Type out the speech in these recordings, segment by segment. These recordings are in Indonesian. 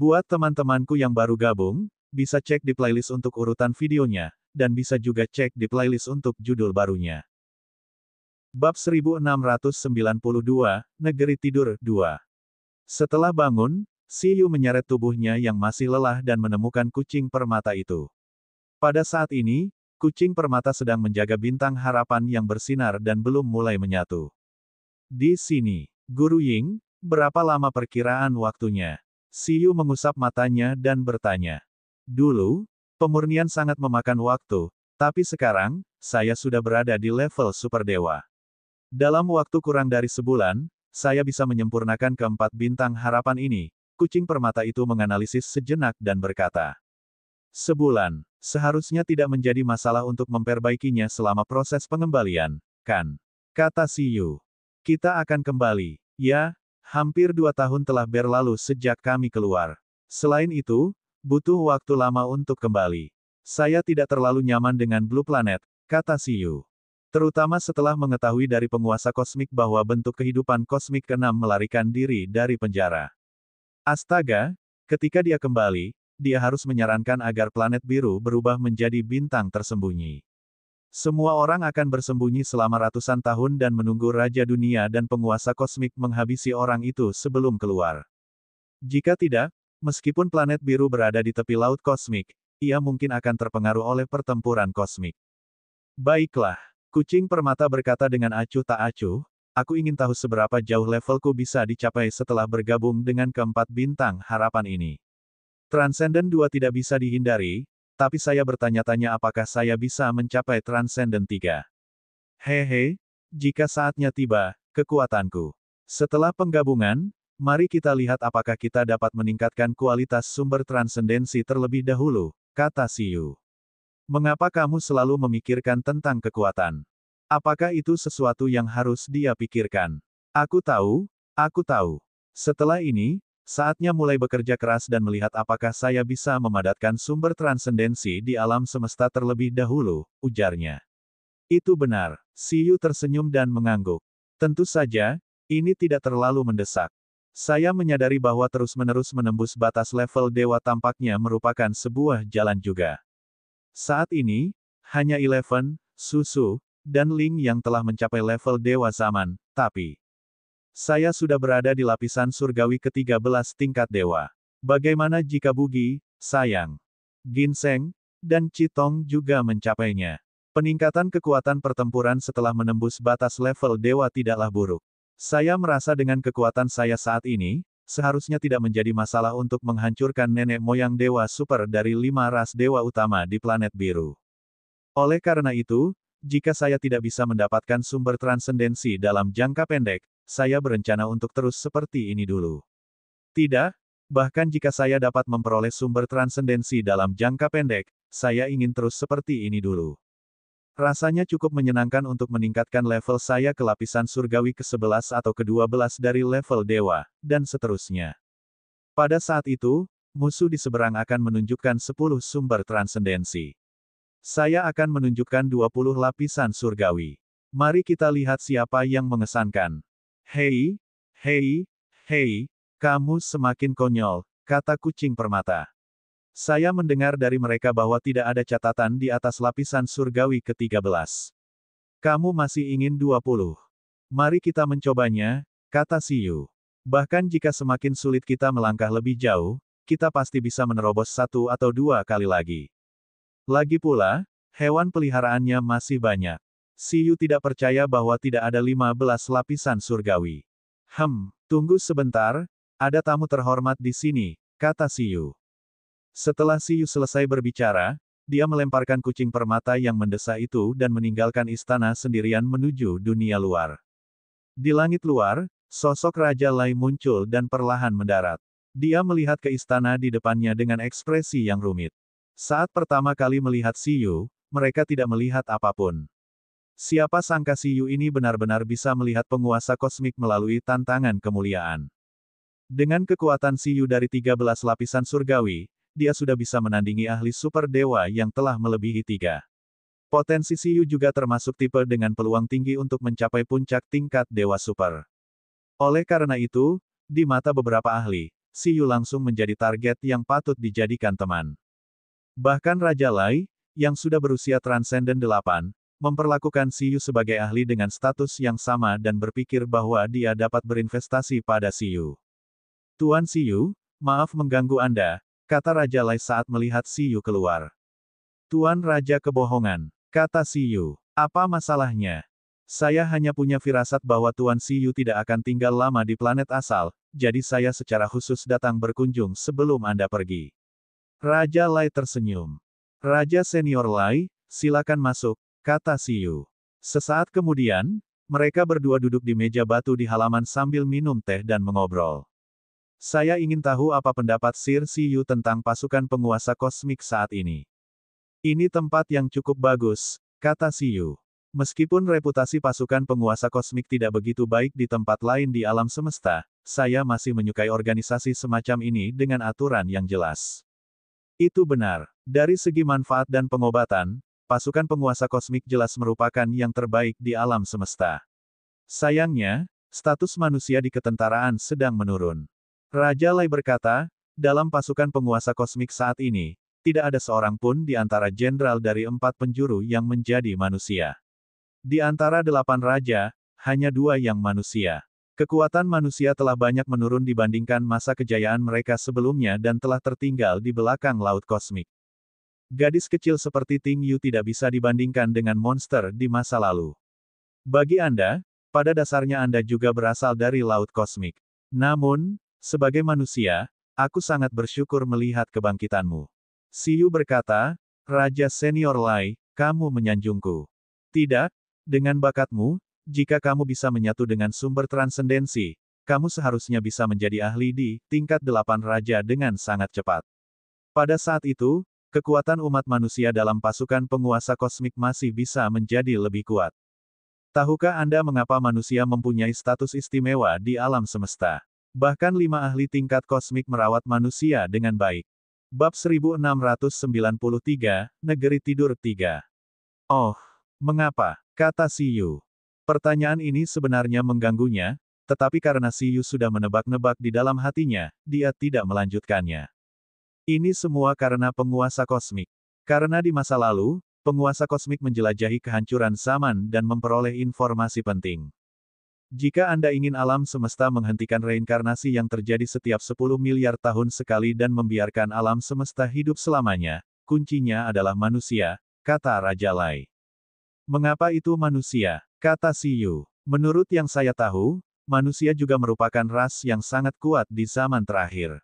Buat teman-temanku yang baru gabung, bisa cek di playlist untuk urutan videonya, dan bisa juga cek di playlist untuk judul barunya. Bab 1692, Negeri Tidur 2. Setelah bangun, Si Yu menyeret tubuhnya yang masih lelah dan menemukan kucing permata itu. Pada saat ini, kucing permata sedang menjaga bintang harapan yang bersinar dan belum mulai menyatu. Di sini, Guru Ying, berapa lama perkiraan waktunya? Si Yu mengusap matanya dan bertanya. Dulu, pemurnian sangat memakan waktu, tapi sekarang, saya sudah berada di level super dewa. Dalam waktu kurang dari sebulan, saya bisa menyempurnakan keempat bintang harapan ini. Kucing permata itu menganalisis sejenak dan berkata. Sebulan, seharusnya tidak menjadi masalah untuk memperbaikinya selama proses pengembalian, kan? Kata Si Yu. Kita akan kembali. Ya, hampir 2 tahun telah berlalu sejak kami keluar. Selain itu, butuh waktu lama untuk kembali. Saya tidak terlalu nyaman dengan Blue Planet, kata Si Yu. Terutama setelah mengetahui dari penguasa kosmik bahwa bentuk kehidupan kosmik ke-6 melarikan diri dari penjara. Astaga, ketika dia kembali, dia harus menyarankan agar planet biru berubah menjadi bintang tersembunyi. Semua orang akan bersembunyi selama ratusan tahun dan menunggu Raja Dunia dan penguasa kosmik menghabisi orang itu sebelum keluar. Jika tidak, meskipun planet biru berada di tepi laut kosmik, ia mungkin akan terpengaruh oleh pertempuran kosmik. Baiklah, kucing permata berkata dengan acuh tak acuh, aku ingin tahu seberapa jauh levelku bisa dicapai setelah bergabung dengan keempat bintang harapan ini. Transcendent 2 tidak bisa dihindari, tapi saya bertanya-tanya apakah saya bisa mencapai Transcendent 3. Hehe, jika saatnya tiba, kekuatanku. Setelah penggabungan, mari kita lihat apakah kita dapat meningkatkan kualitas sumber transendensi terlebih dahulu, kata Si Yu. Mengapa kamu selalu memikirkan tentang kekuatan? Apakah itu sesuatu yang harus dia pikirkan? Aku tahu. Setelah ini, saatnya mulai bekerja keras dan melihat apakah saya bisa memadatkan sumber transendensi di alam semesta terlebih dahulu, ujarnya. Itu benar. Si Yu tersenyum dan mengangguk. Tentu saja, ini tidak terlalu mendesak. Saya menyadari bahwa terus-menerus menembus batas level dewa tampaknya merupakan sebuah jalan juga. Saat ini, hanya Eleven, Susu, dan Ling yang telah mencapai level dewa zaman, tapi saya sudah berada di lapisan surgawi ke-13 tingkat dewa. Bagaimana jika Bugi, Sayang, Ginseng, dan Citong juga mencapainya? Peningkatan kekuatan pertempuran setelah menembus batas level dewa tidaklah buruk. Saya merasa dengan kekuatan saya saat ini, seharusnya tidak menjadi masalah untuk menghancurkan nenek moyang dewa super dari 5 ras dewa utama di planet biru. Oleh karena itu, jika saya tidak bisa mendapatkan sumber transendensi dalam jangka pendek, saya berencana untuk terus seperti ini dulu. Tidak, bahkan jika saya dapat memperoleh sumber transendensi dalam jangka pendek, saya ingin terus seperti ini dulu. Rasanya cukup menyenangkan untuk meningkatkan level saya ke lapisan surgawi ke-11 atau ke-12 dari level dewa, dan seterusnya. Pada saat itu, musuh di seberang akan menunjukkan 10 sumber transendensi. Saya akan menunjukkan 20 lapisan surgawi. Mari kita lihat siapa yang mengesankan. Hei, kamu semakin konyol, kata kucing permata. Saya mendengar dari mereka bahwa tidak ada catatan di atas lapisan surgawi ke-13. Kamu masih ingin 20. Mari kita mencobanya, kata Si Yu. Bahkan jika semakin sulit kita melangkah lebih jauh, kita pasti bisa menerobos 1 atau 2 kali lagi. Lagi pula, hewan peliharaannya masih banyak. Si Yu tidak percaya bahwa tidak ada 15 lapisan surgawi. Tunggu sebentar, ada tamu terhormat di sini, kata Si Yu. Setelah Si Yu selesai berbicara, dia melemparkan kucing permata yang mendesah itu dan meninggalkan istana sendirian menuju dunia luar. Di langit luar, sosok Raja Lai muncul dan perlahan mendarat. Dia melihat ke istana di depannya dengan ekspresi yang rumit. Saat pertama kali melihat Si Yu, mereka tidak melihat apapun. Siapa sangka Si Yu ini benar-benar bisa melihat penguasa kosmik melalui tantangan kemuliaan. Dengan kekuatan Si Yu dari 13 lapisan surgawi, dia sudah bisa menandingi ahli super dewa yang telah melebihi 3. Potensi Si Yu juga termasuk tipe dengan peluang tinggi untuk mencapai puncak tingkat dewa super. Oleh karena itu, di mata beberapa ahli, Siyu langsung menjadi target yang patut dijadikan teman. Bahkan Raja Lai, yang sudah berusia transenden 8, memperlakukan Siyu sebagai ahli dengan status yang sama dan berpikir bahwa dia dapat berinvestasi pada Siyu. Tuan Siyu, maaf mengganggu Anda, kata Raja Lai saat melihat Siyu keluar. Tuan Raja Kebohongan, kata Siyu. Apa masalahnya? Saya hanya punya firasat bahwa Tuan Siyu tidak akan tinggal lama di planet asal, jadi saya secara khusus datang berkunjung sebelum Anda pergi. Raja Lai tersenyum. Raja Senior Lai, silakan masuk, kata Siyu. Sesaat kemudian, mereka berdua duduk di meja batu di halaman sambil minum teh dan mengobrol. Saya ingin tahu apa pendapat Sir Siyu tentang pasukan penguasa kosmik saat ini. Ini tempat yang cukup bagus, kata Siyu. Meskipun reputasi pasukan penguasa kosmik tidak begitu baik di tempat lain di alam semesta, saya masih menyukai organisasi semacam ini dengan aturan yang jelas. Itu benar. Dari segi manfaat dan pengobatan, pasukan penguasa kosmik jelas merupakan yang terbaik di alam semesta. Sayangnya, status manusia di ketentaraan sedang menurun. Raja Lai berkata, dalam pasukan penguasa kosmik saat ini, tidak ada seorang pun di antara jenderal dari 4 penjuru yang menjadi manusia. Di antara 8 raja, hanya 2 yang manusia. Kekuatan manusia telah banyak menurun dibandingkan masa kejayaan mereka sebelumnya dan telah tertinggal di belakang laut kosmik. Gadis kecil seperti Ting Yu tidak bisa dibandingkan dengan monster di masa lalu. Bagi Anda, pada dasarnya Anda juga berasal dari laut kosmik. Namun, sebagai manusia, aku sangat bersyukur melihat kebangkitanmu. Siyu berkata, Raja Senior Lai, kamu menyanjungku. Tidak, dengan bakatmu, jika kamu bisa menyatu dengan sumber transendensi, kamu seharusnya bisa menjadi ahli di tingkat 8 raja dengan sangat cepat. Pada saat itu, kekuatan umat manusia dalam pasukan penguasa kosmik masih bisa menjadi lebih kuat. Tahukah Anda mengapa manusia mempunyai status istimewa di alam semesta? Bahkan 5 ahli tingkat kosmik merawat manusia dengan baik. Bab 1693, Negeri Tidur 3. Oh, mengapa? Kata Siyu. Pertanyaan ini sebenarnya mengganggunya, tetapi karena Siyu sudah menebak-nebak di dalam hatinya, dia tidak melanjutkannya. Ini semua karena penguasa kosmik. Karena di masa lalu, penguasa kosmik menjelajahi kehancuran zaman dan memperoleh informasi penting. Jika Anda ingin alam semesta menghentikan reinkarnasi yang terjadi setiap 10 miliar tahun sekali dan membiarkan alam semesta hidup selamanya, kuncinya adalah manusia, kata Raja Lai. Mengapa itu manusia? Kata Siyu. Menurut yang saya tahu, manusia juga merupakan ras yang sangat kuat di zaman terakhir.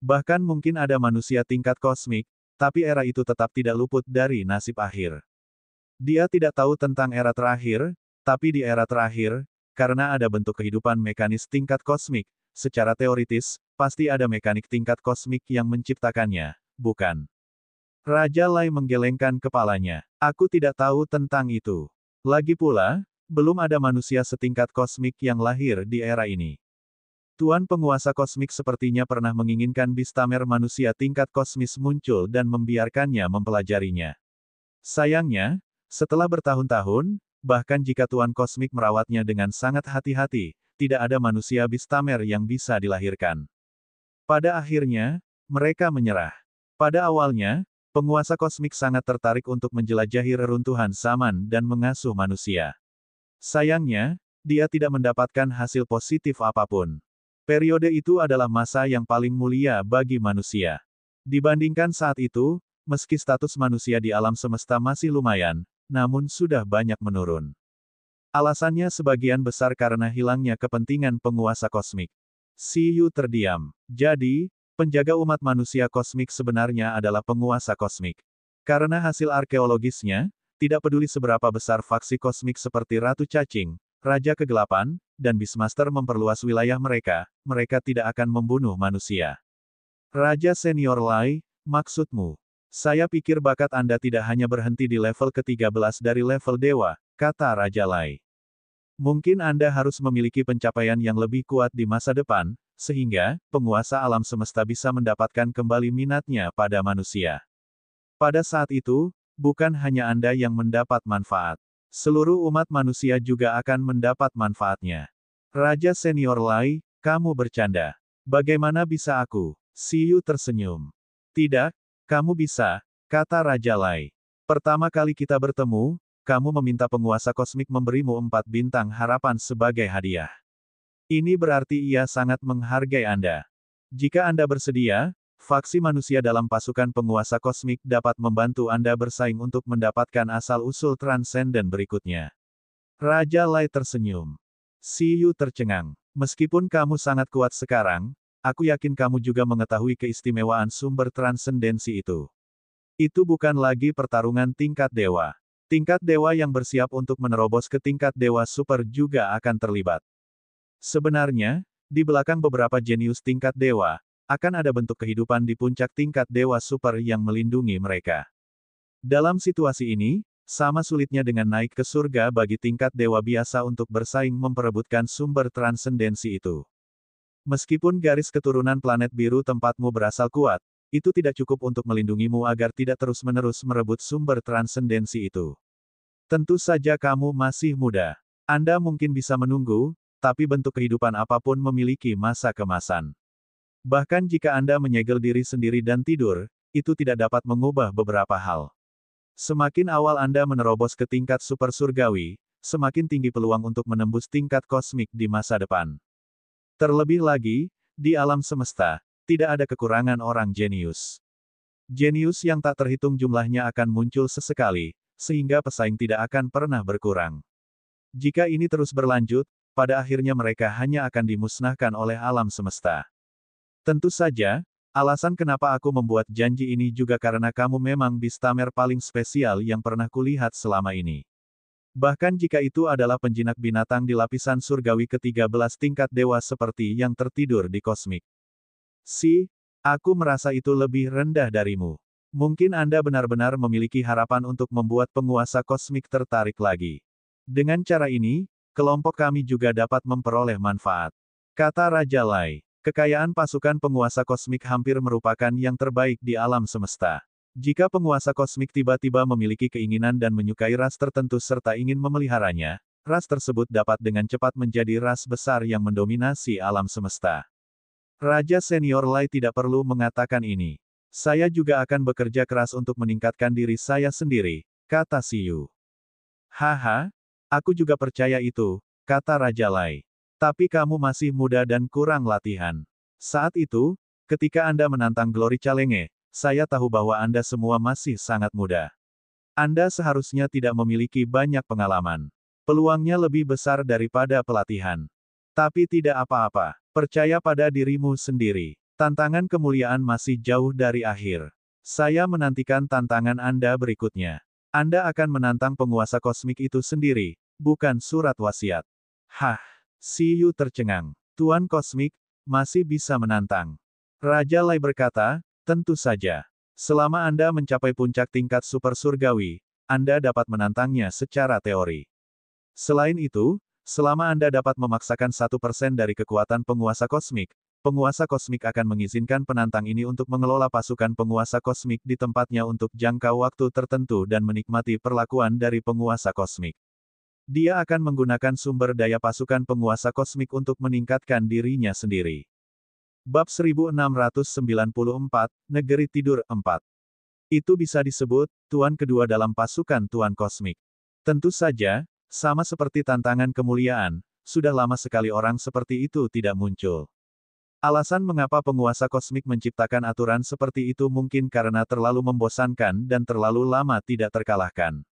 Bahkan mungkin ada manusia tingkat kosmik, tapi era itu tetap tidak luput dari nasib akhir. Dia tidak tahu tentang era terakhir, tapi di era terakhir, karena ada bentuk kehidupan mekanis tingkat kosmik, secara teoritis, pasti ada mekanik tingkat kosmik yang menciptakannya, bukan? Raja Lai menggelengkan kepalanya. Aku tidak tahu tentang itu. Lagi pula, belum ada manusia setingkat kosmik yang lahir di era ini. Tuan penguasa kosmik sepertinya pernah menginginkan bistamer manusia tingkat kosmis muncul dan membiarkannya mempelajarinya. Sayangnya, setelah bertahun-tahun, bahkan jika Tuan kosmik merawatnya dengan sangat hati-hati, tidak ada manusia bistamer yang bisa dilahirkan. Pada akhirnya, mereka menyerah. Pada awalnya, penguasa kosmik sangat tertarik untuk menjelajahi reruntuhan zaman dan mengasuh manusia. Sayangnya, dia tidak mendapatkan hasil positif apapun. Periode itu adalah masa yang paling mulia bagi manusia. Dibandingkan saat itu, meski status manusia di alam semesta masih lumayan, namun sudah banyak menurun. Alasannya sebagian besar karena hilangnya kepentingan penguasa kosmik. Siyu terdiam. Jadi, penjaga umat manusia kosmik sebenarnya adalah penguasa kosmik. Karena hasil arkeologisnya, tidak peduli seberapa besar faksi kosmik seperti Ratu Cacing, Raja Kegelapan, dan Beastmaster memperluas wilayah mereka, mereka tidak akan membunuh manusia. Raja Senior Lai, maksudmu? Saya pikir bakat Anda tidak hanya berhenti di level ke-13 dari level dewa, kata Raja Lai. Mungkin Anda harus memiliki pencapaian yang lebih kuat di masa depan, sehingga penguasa alam semesta bisa mendapatkan kembali minatnya pada manusia. Pada saat itu, bukan hanya Anda yang mendapat manfaat. Seluruh umat manusia juga akan mendapat manfaatnya. Raja Senior Lai, kamu bercanda. Bagaimana bisa aku? Siyu tersenyum. Tidak, kamu bisa, kata Raja Lai. Pertama kali kita bertemu, kamu meminta penguasa kosmik memberimu 4 bintang harapan sebagai hadiah. Ini berarti ia sangat menghargai Anda. Jika Anda bersedia, faksi manusia dalam pasukan penguasa kosmik dapat membantu Anda bersaing untuk mendapatkan asal-usul transenden berikutnya. Raja Lai tersenyum. Siyu tercengang. Meskipun kamu sangat kuat sekarang, aku yakin kamu juga mengetahui keistimewaan sumber transendensi itu. Itu bukan lagi pertarungan tingkat dewa. Tingkat dewa yang bersiap untuk menerobos ke tingkat dewa super juga akan terlibat. Sebenarnya, di belakang beberapa jenius tingkat dewa, akan ada bentuk kehidupan di puncak tingkat dewa super yang melindungi mereka. Dalam situasi ini, sama sulitnya dengan naik ke surga bagi tingkat dewa biasa untuk bersaing memperebutkan sumber transendensi itu. Meskipun garis keturunan planet biru tempatmu berasal kuat, itu tidak cukup untuk melindungimu agar tidak terus-menerus merebut sumber transendensi itu. Tentu saja kamu masih muda. Anda mungkin bisa menunggu, tapi bentuk kehidupan apapun memiliki masa kemasan. Bahkan jika Anda menyegel diri sendiri dan tidur, itu tidak dapat mengubah beberapa hal. Semakin awal Anda menerobos ke tingkat super surgawi, semakin tinggi peluang untuk menembus tingkat kosmik di masa depan. Terlebih lagi, di alam semesta, tidak ada kekurangan orang jenius. Jenius yang tak terhitung jumlahnya akan muncul sesekali, sehingga pesaing tidak akan pernah berkurang. Jika ini terus berlanjut, pada akhirnya mereka hanya akan dimusnahkan oleh alam semesta. Tentu saja, alasan kenapa aku membuat janji ini juga karena kamu memang bistamer paling spesial yang pernah kulihat selama ini. Bahkan jika itu adalah penjinak binatang di lapisan surgawi ke-13 tingkat dewa seperti yang tertidur di kosmik. Aku merasa itu lebih rendah darimu. Mungkin Anda benar-benar memiliki harapan untuk membuat penguasa kosmik tertarik lagi. Dengan cara ini, kelompok kami juga dapat memperoleh manfaat. Kata Raja Lai. Kekayaan pasukan penguasa kosmik hampir merupakan yang terbaik di alam semesta. Jika penguasa kosmik tiba-tiba memiliki keinginan dan menyukai ras tertentu serta ingin memeliharanya, ras tersebut dapat dengan cepat menjadi ras besar yang mendominasi alam semesta. Raja Senior Lai tidak perlu mengatakan ini. Saya juga akan bekerja keras untuk meningkatkan diri saya sendiri, kata Siyu. Haha, aku juga percaya itu, kata Raja Lai. Tapi kamu masih muda dan kurang latihan. Saat itu, ketika Anda menantang Glory Challenge, saya tahu bahwa Anda semua masih sangat muda. Anda seharusnya tidak memiliki banyak pengalaman. Peluangnya lebih besar daripada pelatihan. Tapi tidak apa-apa, percaya pada dirimu sendiri. Tantangan kemuliaan masih jauh dari akhir. Saya menantikan tantangan Anda berikutnya. Anda akan menantang penguasa kosmik itu sendiri, bukan surat wasiat. Hah. Siyu tercengang. Tuan Kosmik, masih bisa menantang. Raja Lai berkata, tentu saja. Selama Anda mencapai puncak tingkat super surgawi, Anda dapat menantangnya secara teori. Selain itu, selama Anda dapat memaksakan 1% dari kekuatan penguasa kosmik akan mengizinkan penantang ini untuk mengelola pasukan penguasa kosmik di tempatnya untuk jangka waktu tertentu dan menikmati perlakuan dari penguasa kosmik. Dia akan menggunakan sumber daya pasukan penguasa kosmik untuk meningkatkan dirinya sendiri. Bab 1694, Negeri Tidur 4. Itu bisa disebut, Tuan kedua dalam pasukan Tuan Kosmik. Tentu saja, sama seperti tantangan kemuliaan, sudah lama sekali orang seperti itu tidak muncul. Alasan mengapa penguasa kosmik menciptakan aturan seperti itu mungkin karena terlalu membosankan dan terlalu lama tidak terkalahkan.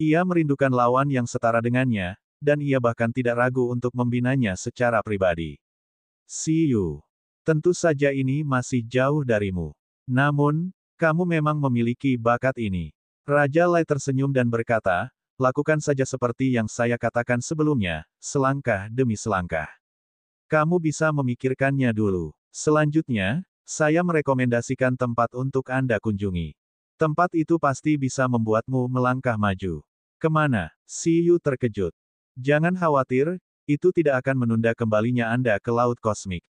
Ia merindukan lawan yang setara dengannya, dan ia bahkan tidak ragu untuk membinanya secara pribadi. Siyu. Tentu saja ini masih jauh darimu. Namun, kamu memang memiliki bakat ini. Raja Lai tersenyum dan berkata, lakukan saja seperti yang saya katakan sebelumnya, selangkah demi selangkah. Kamu bisa memikirkannya dulu. Selanjutnya, saya merekomendasikan tempat untuk Anda kunjungi. Tempat itu pasti bisa membuatmu melangkah maju. Kemana? Siyu terkejut. Jangan khawatir, itu tidak akan menunda kembalinya Anda ke Laut Kosmik.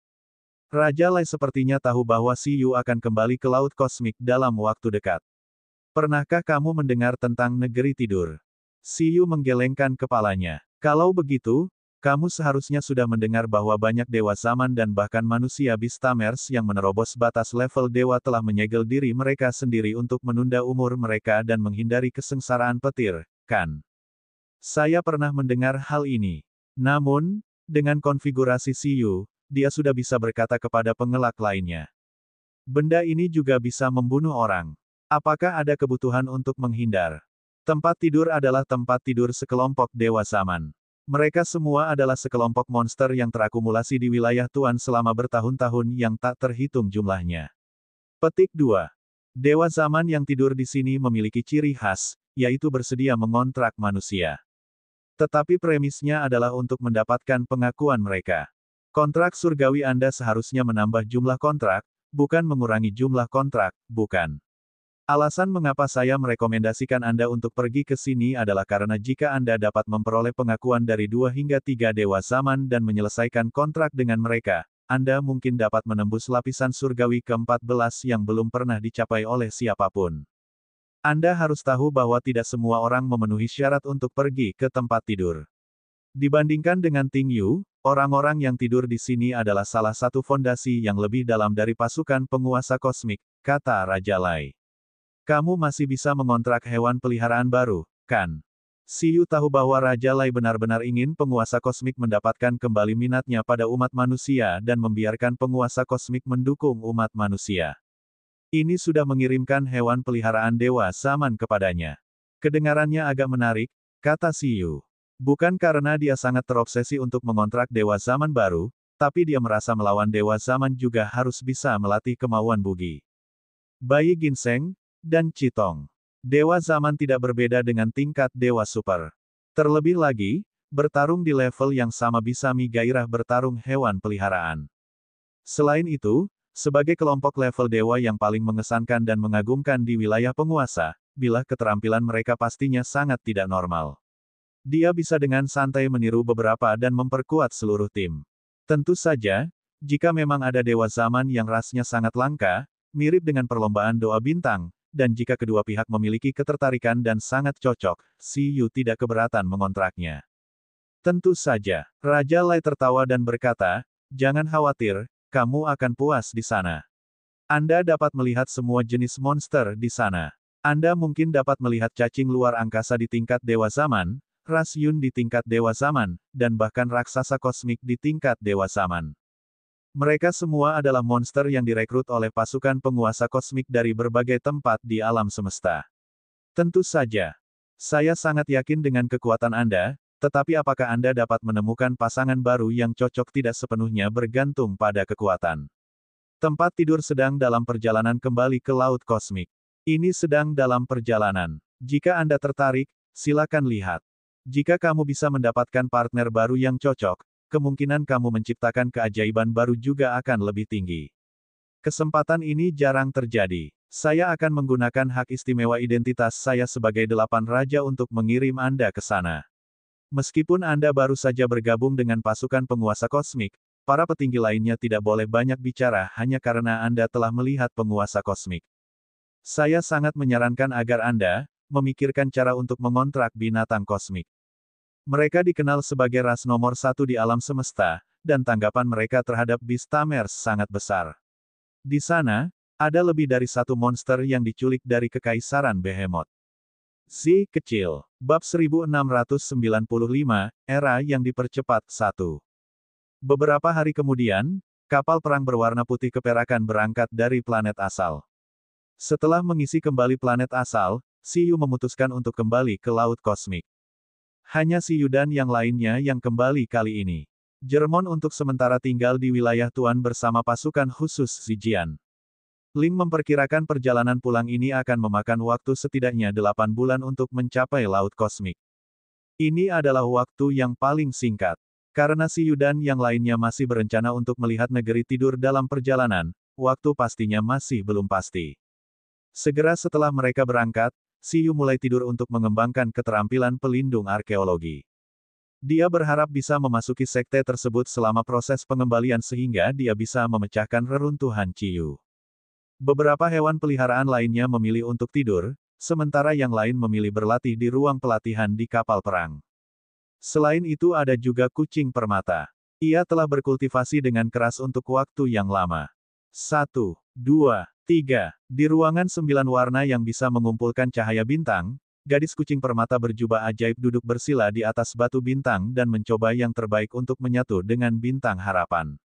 Raja Lai sepertinya tahu bahwa Siyu akan kembali ke Laut Kosmik dalam waktu dekat. Pernahkah kamu mendengar tentang negeri tidur? Siyu menggelengkan kepalanya. Kalau begitu, Kamu seharusnya sudah mendengar bahwa banyak dewa zaman dan bahkan manusia Beastamers yang menerobos batas level dewa telah menyegel diri mereka sendiri untuk menunda umur mereka dan menghindari kesengsaraan petir, kan? Saya pernah mendengar hal ini. Namun, dengan konfigurasi Siyu, dia sudah bisa berkata kepada pengelak lainnya. Benda ini juga bisa membunuh orang. Apakah ada kebutuhan untuk menghindar? Tempat tidur adalah tempat tidur sekelompok dewa zaman. Mereka semua adalah sekelompok monster yang terakumulasi di wilayah Tuan selama bertahun-tahun yang tak terhitung jumlahnya. Petik 2. Dewa zaman yang tidur di sini memiliki ciri khas, yaitu bersedia mengontrak manusia. Tetapi premisnya adalah untuk mendapatkan pengakuan mereka. Kontrak surgawi Anda seharusnya menambah jumlah kontrak, bukan mengurangi jumlah kontrak, bukan. Alasan mengapa saya merekomendasikan Anda untuk pergi ke sini adalah karena jika Anda dapat memperoleh pengakuan dari 2 hingga 3 dewa zaman dan menyelesaikan kontrak dengan mereka, Anda mungkin dapat menembus lapisan surgawi ke-14 yang belum pernah dicapai oleh siapapun. Anda harus tahu bahwa tidak semua orang memenuhi syarat untuk pergi ke tempat tidur. Dibandingkan dengan Ting Yu, orang-orang yang tidur di sini adalah salah satu fondasi yang lebih dalam dari pasukan penguasa kosmik, kata Raja Lai. Kamu masih bisa mengontrak hewan peliharaan baru, kan? Siyu tahu bahwa Raja Lai benar-benar ingin penguasa kosmik mendapatkan kembali minatnya pada umat manusia dan membiarkan penguasa kosmik mendukung umat manusia. Ini sudah mengirimkan hewan peliharaan dewa zaman kepadanya. Kedengarannya agak menarik, kata Siyu. Bukan karena dia sangat terobsesi untuk mengontrak dewa zaman baru, tapi dia merasa melawan dewa zaman juga harus bisa melatih kemauan bugi. Bayi ginseng dan Citong. Dewa zaman tidak berbeda dengan tingkat dewa super. Terlebih lagi, bertarung di level yang sama bisa gairah bertarung hewan peliharaan. Selain itu, sebagai kelompok level dewa yang paling mengesankan dan mengagumkan di wilayah penguasa, bilah keterampilan mereka pastinya sangat tidak normal. Dia bisa dengan santai meniru beberapa dan memperkuat seluruh tim. Tentu saja, jika memang ada dewa zaman yang rasnya sangat langka, mirip dengan perlombaan doa bintang, dan jika kedua pihak memiliki ketertarikan dan sangat cocok, Siyu tidak keberatan mengontraknya. Tentu saja, Raja Lai tertawa dan berkata, jangan khawatir, kamu akan puas di sana. Anda dapat melihat semua jenis monster di sana. Anda mungkin dapat melihat cacing luar angkasa di tingkat dewa zaman, ras Yun di tingkat dewa zaman, dan bahkan raksasa kosmik di tingkat dewa zaman. Mereka semua adalah monster yang direkrut oleh pasukan penguasa kosmik dari berbagai tempat di alam semesta. Tentu saja, saya sangat yakin dengan kekuatan Anda, tetapi apakah Anda dapat menemukan pasangan baru yang cocok tidak sepenuhnya bergantung pada kekuatan. Tempat tidur sedang dalam perjalanan kembali ke laut kosmik. Ini sedang dalam perjalanan. Jika Anda tertarik, silakan lihat. Jika kamu bisa mendapatkan partner baru yang cocok, kemungkinan kamu menciptakan keajaiban baru juga akan lebih tinggi. Kesempatan ini jarang terjadi. Saya akan menggunakan hak istimewa identitas saya sebagai 8 raja untuk mengirim Anda ke sana. Meskipun Anda baru saja bergabung dengan pasukan penguasa kosmik, para petinggi lainnya tidak boleh banyak bicara hanya karena Anda telah melihat penguasa kosmik. Saya sangat menyarankan agar Anda memikirkan cara untuk mengontrak binatang kosmik. Mereka dikenal sebagai ras nomor 1 di alam semesta, dan tanggapan mereka terhadap Beastamers sangat besar. Di sana, ada lebih dari 1 monster yang diculik dari Kekaisaran Behemoth. Z kecil. Bab 1695, Era yang dipercepat 1. Beberapa hari kemudian, kapal perang berwarna putih keperakan berangkat dari planet asal. Setelah mengisi kembali planet asal, Siyu memutuskan untuk kembali ke laut kosmik. Hanya Siyu dan yang lainnya yang kembali kali ini. Jermon untuk sementara tinggal di wilayah Tuan bersama pasukan khusus Zijian. Ling memperkirakan perjalanan pulang ini akan memakan waktu setidaknya 8 bulan untuk mencapai laut kosmik. Ini adalah waktu yang paling singkat. Karena Siyu dan yang lainnya masih berencana untuk melihat negeri tidur dalam perjalanan, waktu pastinya masih belum pasti. Segera setelah mereka berangkat, Siyu mulai tidur untuk mengembangkan keterampilan pelindung arkeologi. Dia berharap bisa memasuki sekte tersebut selama proses pengembalian sehingga dia bisa memecahkan reruntuhan Ciyu. Beberapa hewan peliharaan lainnya memilih untuk tidur, sementara yang lain memilih berlatih di ruang pelatihan di kapal perang. Selain itu ada juga kucing permata. Ia telah berkultivasi dengan keras untuk waktu yang lama. 1, 2, 3. Di ruangan 9 warna yang bisa mengumpulkan cahaya bintang, gadis kucing permata berjubah ajaib duduk bersila di atas batu bintang dan mencoba yang terbaik untuk menyatu dengan bintang harapan.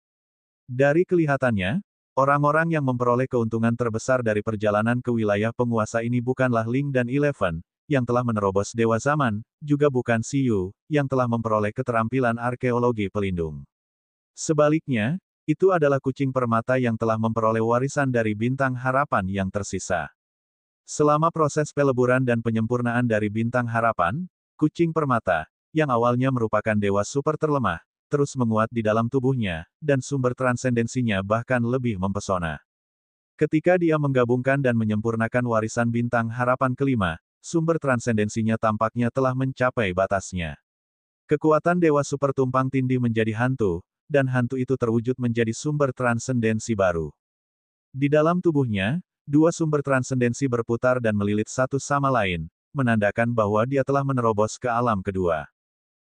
Dari kelihatannya, orang-orang yang memperoleh keuntungan terbesar dari perjalanan ke wilayah penguasa ini bukanlah Ling dan Eleven, yang telah menerobos Dewa Zaman, juga bukan Xiyu, yang telah memperoleh keterampilan arkeologi pelindung. Sebaliknya, itu adalah kucing permata yang telah memperoleh warisan dari bintang harapan yang tersisa. Selama proses peleburan dan penyempurnaan dari bintang harapan, kucing permata, yang awalnya merupakan dewa super terlemah, terus menguat di dalam tubuhnya, dan sumber transendensinya bahkan lebih mempesona. Ketika dia menggabungkan dan menyempurnakan warisan bintang harapan kelima, sumber transendensinya tampaknya telah mencapai batasnya. Kekuatan dewa super tumpang tindih menjadi hantu, dan hantu itu terwujud menjadi sumber transendensi baru. Di dalam tubuhnya, dua sumber transendensi berputar dan melilit satu sama lain, menandakan bahwa dia telah menerobos ke alam kedua.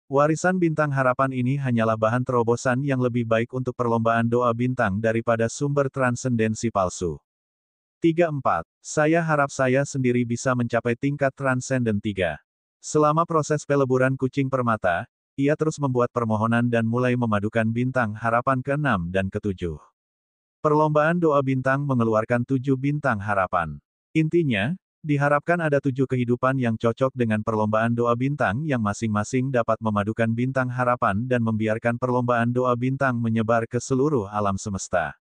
Warisan bintang harapan ini hanyalah bahan terobosan yang lebih baik untuk perlombaan doa bintang daripada sumber transendensi palsu. 3-4. Saya harap saya sendiri bisa mencapai tingkat transenden 3. Selama proses peleburan kucing permata, ia terus membuat permohonan dan mulai memadukan bintang harapan ke-6 dan ke-7. Perlombaan doa bintang mengeluarkan 7 bintang harapan. Intinya, diharapkan ada 7 kehidupan yang cocok dengan perlombaan doa bintang yang masing-masing dapat memadukan bintang harapan dan membiarkan perlombaan doa bintang menyebar ke seluruh alam semesta.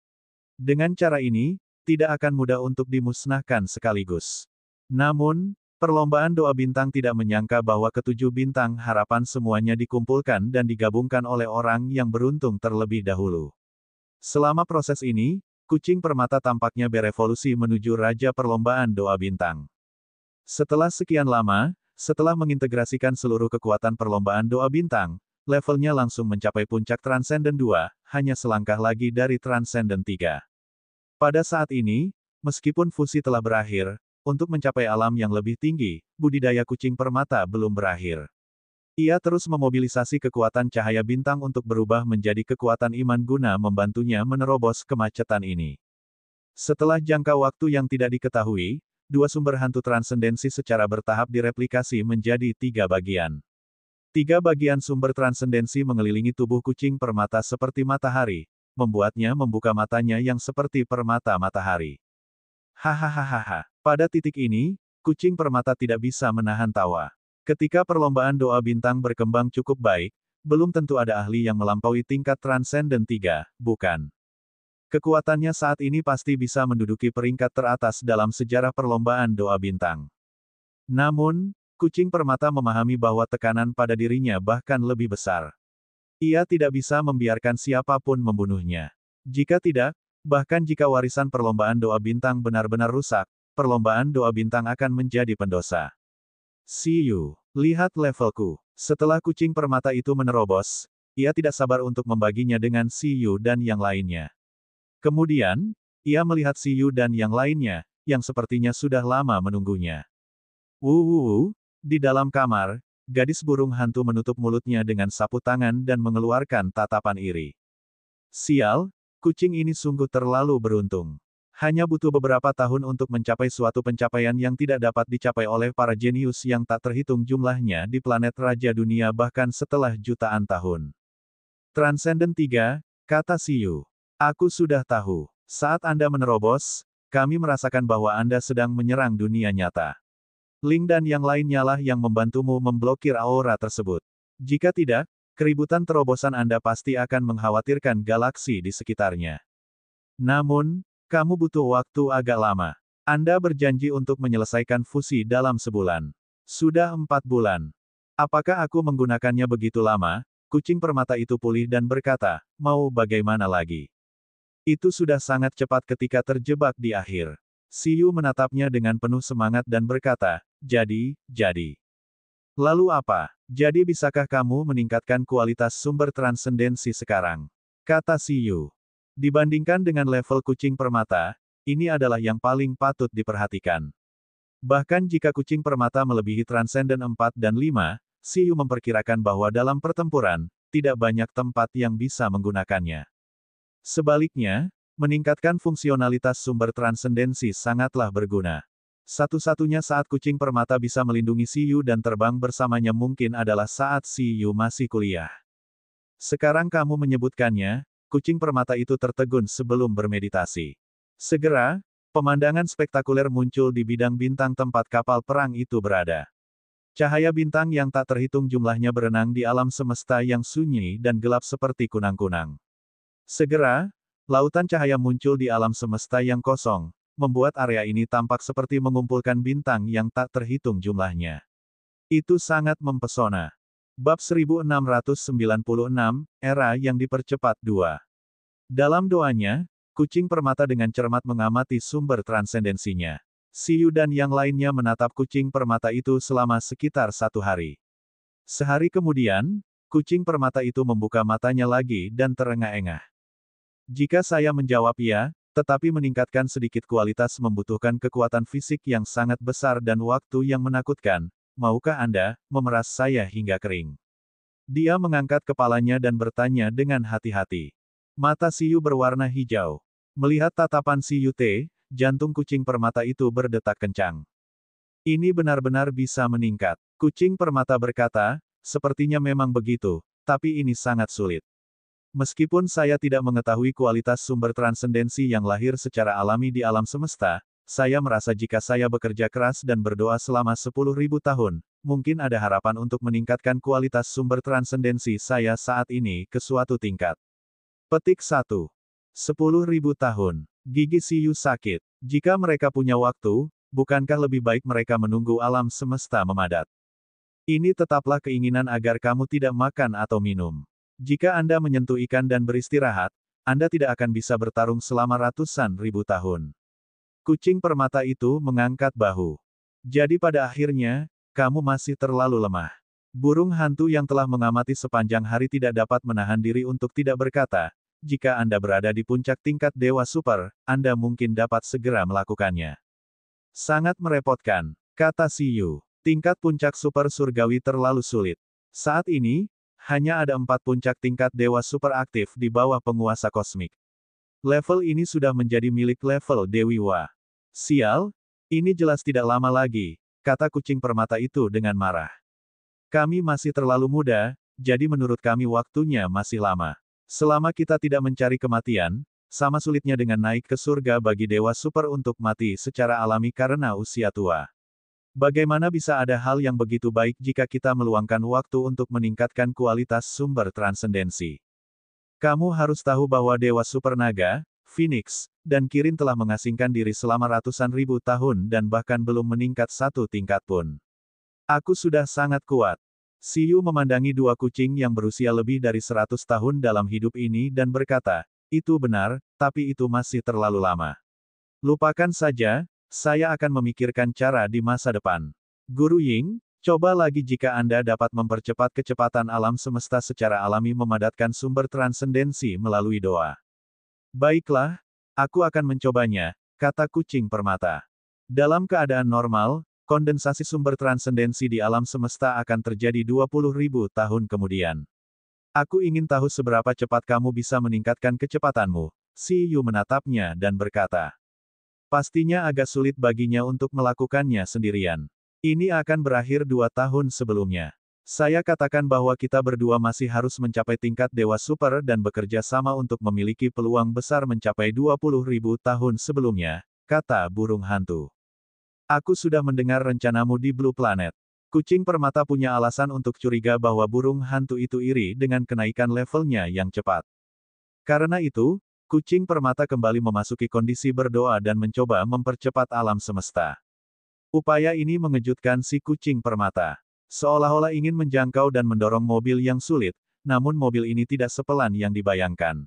Dengan cara ini, tidak akan mudah untuk dimusnahkan sekaligus. Namun, perlombaan doa bintang tidak menyangka bahwa ke-7 bintang harapan semuanya dikumpulkan dan digabungkan oleh orang yang beruntung terlebih dahulu. Selama proses ini, kucing permata tampaknya berevolusi menuju raja perlombaan doa bintang. Setelah sekian lama, setelah mengintegrasikan seluruh kekuatan perlombaan doa bintang, levelnya langsung mencapai puncak Transcendent 2, hanya selangkah lagi dari Transcendent 3. Pada saat ini, meskipun fusi telah berakhir, untuk mencapai alam yang lebih tinggi, budidaya kucing permata belum berakhir. Ia terus memobilisasi kekuatan cahaya bintang untuk berubah menjadi kekuatan iman guna membantunya menerobos kemacetan ini. Setelah jangka waktu yang tidak diketahui, dua sumber hantu transendensi secara bertahap direplikasi menjadi 3 bagian. 3 bagian sumber transendensi mengelilingi tubuh kucing permata seperti matahari, membuatnya membuka matanya yang seperti permata matahari. Hahaha. Pada titik ini, kucing permata tidak bisa menahan tawa. Ketika perlombaan doa bintang berkembang cukup baik, belum tentu ada ahli yang melampaui tingkat Transcendent 3, bukan? Kekuatannya saat ini pasti bisa menduduki peringkat teratas dalam sejarah perlombaan doa bintang. Namun, kucing permata memahami bahwa tekanan pada dirinya bahkan lebih besar. Ia tidak bisa membiarkan siapapun membunuhnya. Jika tidak, bahkan jika warisan perlombaan doa bintang benar-benar rusak, perlombaan doa bintang akan menjadi pendosa. Xiyu, lihat levelku. Setelah kucing permata itu menerobos, ia tidak sabar untuk membaginya dengan Xiyu dan yang lainnya. Kemudian, ia melihat Xiyu dan yang lainnya, yang sepertinya sudah lama menunggunya. Di dalam kamar, gadis burung hantu menutup mulutnya dengan sapu tangan dan mengeluarkan tatapan iri. Sial, kucing ini sungguh terlalu beruntung. Hanya butuh beberapa tahun untuk mencapai suatu pencapaian yang tidak dapat dicapai oleh para jenius yang tak terhitung jumlahnya di planet Raja Dunia bahkan setelah jutaan tahun. Transcendent 3, kata Xiyu. Aku sudah tahu. Saat Anda menerobos, kami merasakan bahwa Anda sedang menyerang dunia nyata. Ling dan yang lainnya lah yang membantumu memblokir aura tersebut. Jika tidak, keributan terobosan Anda pasti akan mengkhawatirkan galaksi di sekitarnya. Namun, kamu butuh waktu agak lama. Anda berjanji untuk menyelesaikan fusi dalam sebulan. Sudah 4 bulan. Apakah aku menggunakannya begitu lama? Kucing permata itu pulih dan berkata, mau bagaimana lagi? Itu sudah sangat cepat ketika terjebak di akhir. Xiyu menatapnya dengan penuh semangat dan berkata, jadi. Lalu apa? Jadi bisakah kamu meningkatkan kualitas sumber transendensi sekarang? Kata Xiyu. Dibandingkan dengan level kucing permata, ini adalah yang paling patut diperhatikan. Bahkan jika kucing permata melebihi Transcendent 4 dan 5, Siyu memperkirakan bahwa dalam pertempuran, tidak banyak tempat yang bisa menggunakannya. Sebaliknya, meningkatkan fungsionalitas sumber transendensi sangatlah berguna. Satu-satunya saat kucing permata bisa melindungi Siyu dan terbang bersamanya mungkin adalah saat Siyu masih kuliah. Sekarang kamu menyebutkannya, kucing permata itu tertegun sebelum bermeditasi. Segera, pemandangan spektakuler muncul di bidang bintang tempat kapal perang itu berada. Cahaya bintang yang tak terhitung jumlahnya berenang di alam semesta yang sunyi dan gelap seperti kunang-kunang. Segera, lautan cahaya muncul di alam semesta yang kosong, membuat area ini tampak seperti mengumpulkan bintang yang tak terhitung jumlahnya. Itu sangat mempesona. Bab 1696, Era yang dipercepat 2. Dalam doanya, kucing permata dengan cermat mengamati sumber transendensinya. Siyu dan yang lainnya menatap kucing permata itu selama sekitar 1 hari. Sehari kemudian, kucing permata itu membuka matanya lagi dan terengah-engah. Jika saya menjawab ya, tetapi meningkatkan sedikit kualitas membutuhkan kekuatan fisik yang sangat besar dan waktu yang menakutkan, maukah Anda memeras saya hingga kering? Dia mengangkat kepalanya dan bertanya dengan hati-hati. Mata Siyu berwarna hijau. Melihat tatapan Siyu Te, jantung kucing permata itu berdetak kencang. Ini benar-benar bisa meningkat. Kucing permata berkata, sepertinya memang begitu, tapi ini sangat sulit. Meskipun saya tidak mengetahui kualitas sumber transendensi yang lahir secara alami di alam semesta, saya merasa jika saya bekerja keras dan berdoa selama 10.000 tahun, mungkin ada harapan untuk meningkatkan kualitas sumber transendensi saya saat ini ke suatu tingkat. Petik 1. 10.000 tahun. Gigi Siyu sakit. Jika mereka punya waktu, bukankah lebih baik mereka menunggu alam semesta memadat? Ini tetaplah keinginan agar kamu tidak makan atau minum. Jika Anda menyentuh ikan dan beristirahat, Anda tidak akan bisa bertarung selama ratusan ribu tahun. Kucing permata itu mengangkat bahu. Jadi pada akhirnya, kamu masih terlalu lemah. Burung hantu yang telah mengamati sepanjang hari tidak dapat menahan diri untuk tidak berkata, jika Anda berada di puncak tingkat Dewa Super, Anda mungkin dapat segera melakukannya. Sangat merepotkan, kata Siyu. Tingkat puncak super surgawi terlalu sulit. Saat ini, hanya ada 4 puncak tingkat Dewa Super aktif di bawah penguasa kosmik. Level ini sudah menjadi milik level Dewi Wa. Sial, ini jelas tidak lama lagi, kata kucing permata itu dengan marah. Kami masih terlalu muda, jadi menurut kami waktunya masih lama. Selama kita tidak mencari kematian, sama sulitnya dengan naik ke surga bagi Dewa Super untuk mati secara alami karena usia tua. Bagaimana bisa ada hal yang begitu baik jika kita meluangkan waktu untuk meningkatkan kualitas sumber transendensi? Kamu harus tahu bahwa Dewa Super Naga, Phoenix, dan Kirin telah mengasingkan diri selama ratusan ribu tahun dan bahkan belum meningkat 1 tingkat pun. Aku sudah sangat kuat. Siyu memandangi 2 kucing yang berusia lebih dari 100 tahun dalam hidup ini dan berkata, itu benar, tapi itu masih terlalu lama. Lupakan saja, saya akan memikirkan cara di masa depan. Guru Ying, coba lagi jika Anda dapat mempercepat kecepatan alam semesta secara alami memadatkan sumber transendensi melalui doa. Baiklah, aku akan mencobanya, kata kucing permata. Dalam keadaan normal, kondensasi sumber transendensi di alam semesta akan terjadi 20.000 tahun kemudian. Aku ingin tahu seberapa cepat kamu bisa meningkatkan kecepatanmu. Siyu menatapnya dan berkata. Pastinya agak sulit baginya untuk melakukannya sendirian. Ini akan berakhir 2 tahun sebelumnya. Saya katakan bahwa kita berdua masih harus mencapai tingkat Dewa Super dan bekerja sama untuk memiliki peluang besar mencapai 20.000 tahun sebelumnya, kata burung hantu. Aku sudah mendengar rencanamu di Blue Planet. Kucing permata punya alasan untuk curiga bahwa burung hantu itu iri dengan kenaikan levelnya yang cepat. Karena itu, kucing permata kembali memasuki kondisi berdoa dan mencoba mempercepat alam semesta. Upaya ini mengejutkan si kucing permata. Seolah-olah ingin menjangkau dan mendorong mobil yang sulit, namun mobil ini tidak sepelan yang dibayangkan.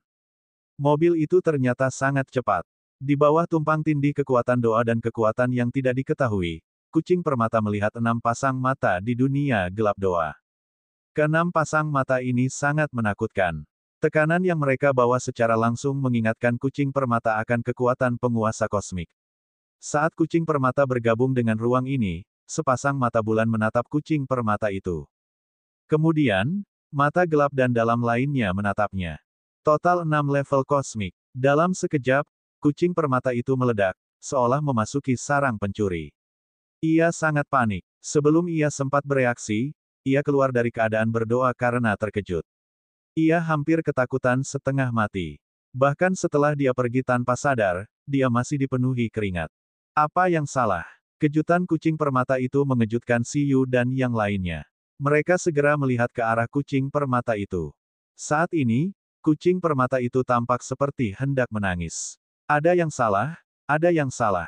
Mobil itu ternyata sangat cepat. Di bawah tumpang tindih kekuatan doa dan kekuatan yang tidak diketahui, kucing permata melihat 6 pasang mata di dunia gelap doa. Ke-6 pasang mata ini sangat menakutkan. Tekanan yang mereka bawa secara langsung mengingatkan kucing permata akan kekuatan penguasa kosmik. Saat kucing permata bergabung dengan ruang ini, sepasang mata bulan menatap kucing permata itu. Kemudian, mata gelap dan dalam lainnya menatapnya. Total 6 level kosmik. Dalam sekejap, kucing permata itu meledak, seolah memasuki sarang pencuri. Ia sangat panik. Sebelum ia sempat bereaksi, ia keluar dari keadaan berdoa karena terkejut. Ia hampir ketakutan setengah mati. Bahkan setelah dia pergi tanpa sadar, dia masih dipenuhi keringat. Apa yang salah? Kejutan kucing permata itu mengejutkan Si Yu dan yang lainnya. Mereka segera melihat ke arah kucing permata itu. Saat ini, kucing permata itu tampak seperti hendak menangis. Ada yang salah, ada yang salah.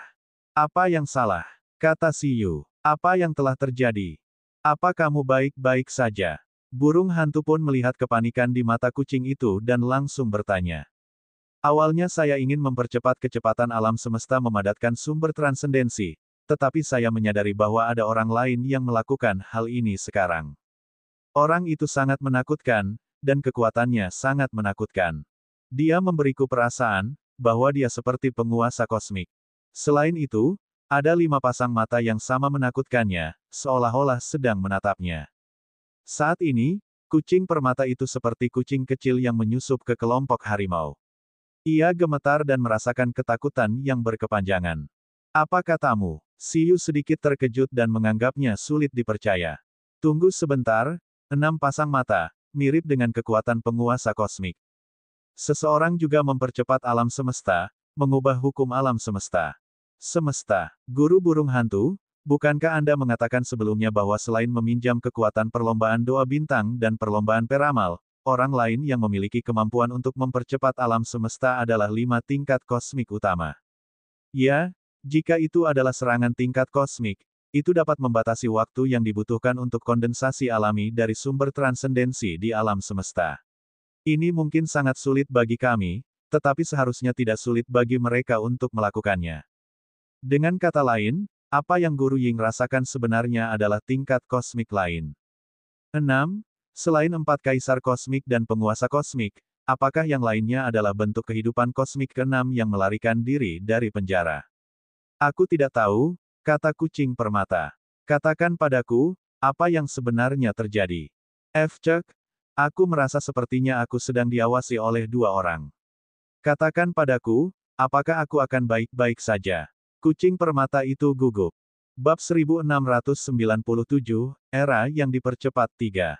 Apa yang salah? Kata Si Yu. Apa yang telah terjadi? Apa kamu baik-baik saja? Burung hantu pun melihat kepanikan di mata kucing itu dan langsung bertanya. Awalnya saya ingin mempercepat kecepatan alam semesta memadatkan sumber transendensi, tetapi saya menyadari bahwa ada orang lain yang melakukan hal ini sekarang. Orang itu sangat menakutkan, dan kekuatannya sangat menakutkan. Dia memberiku perasaan bahwa dia seperti penguasa kosmik. Selain itu, ada 5 pasang mata yang sama menakutkannya, seolah-olah sedang menatapnya. Saat ini, kucing permata itu seperti kucing kecil yang menyusup ke kelompok harimau. Ia gemetar dan merasakan ketakutan yang berkepanjangan. Apa katamu? Si Yu sedikit terkejut dan menganggapnya sulit dipercaya. Tunggu sebentar, 6 pasang mata, mirip dengan kekuatan penguasa kosmik. Seseorang juga mempercepat alam semesta, mengubah hukum alam semesta. Semesta, guru burung hantu, bukankah Anda mengatakan sebelumnya bahwa selain meminjam kekuatan perlombaan doa bintang dan perlombaan peramal, orang lain yang memiliki kemampuan untuk mempercepat alam semesta adalah 5 tingkat kosmik utama? Ya, jika itu adalah serangan tingkat kosmik, itu dapat membatasi waktu yang dibutuhkan untuk kondensasi alami dari sumber transendensi di alam semesta. Ini mungkin sangat sulit bagi kami, tetapi seharusnya tidak sulit bagi mereka untuk melakukannya. Dengan kata lain, apa yang Guru Ying rasakan sebenarnya adalah tingkat kosmik lain. 6. Selain 4 kaisar kosmik dan penguasa kosmik, apakah yang lainnya adalah bentuk kehidupan kosmik ke-6 yang melarikan diri dari penjara? Aku tidak tahu, kata kucing permata. Katakan padaku, apa yang sebenarnya terjadi? Cek, aku merasa sepertinya aku sedang diawasi oleh 2 orang. Katakan padaku, apakah aku akan baik-baik saja? Kucing permata itu gugup. Bab 1697, Era yang dipercepat 3.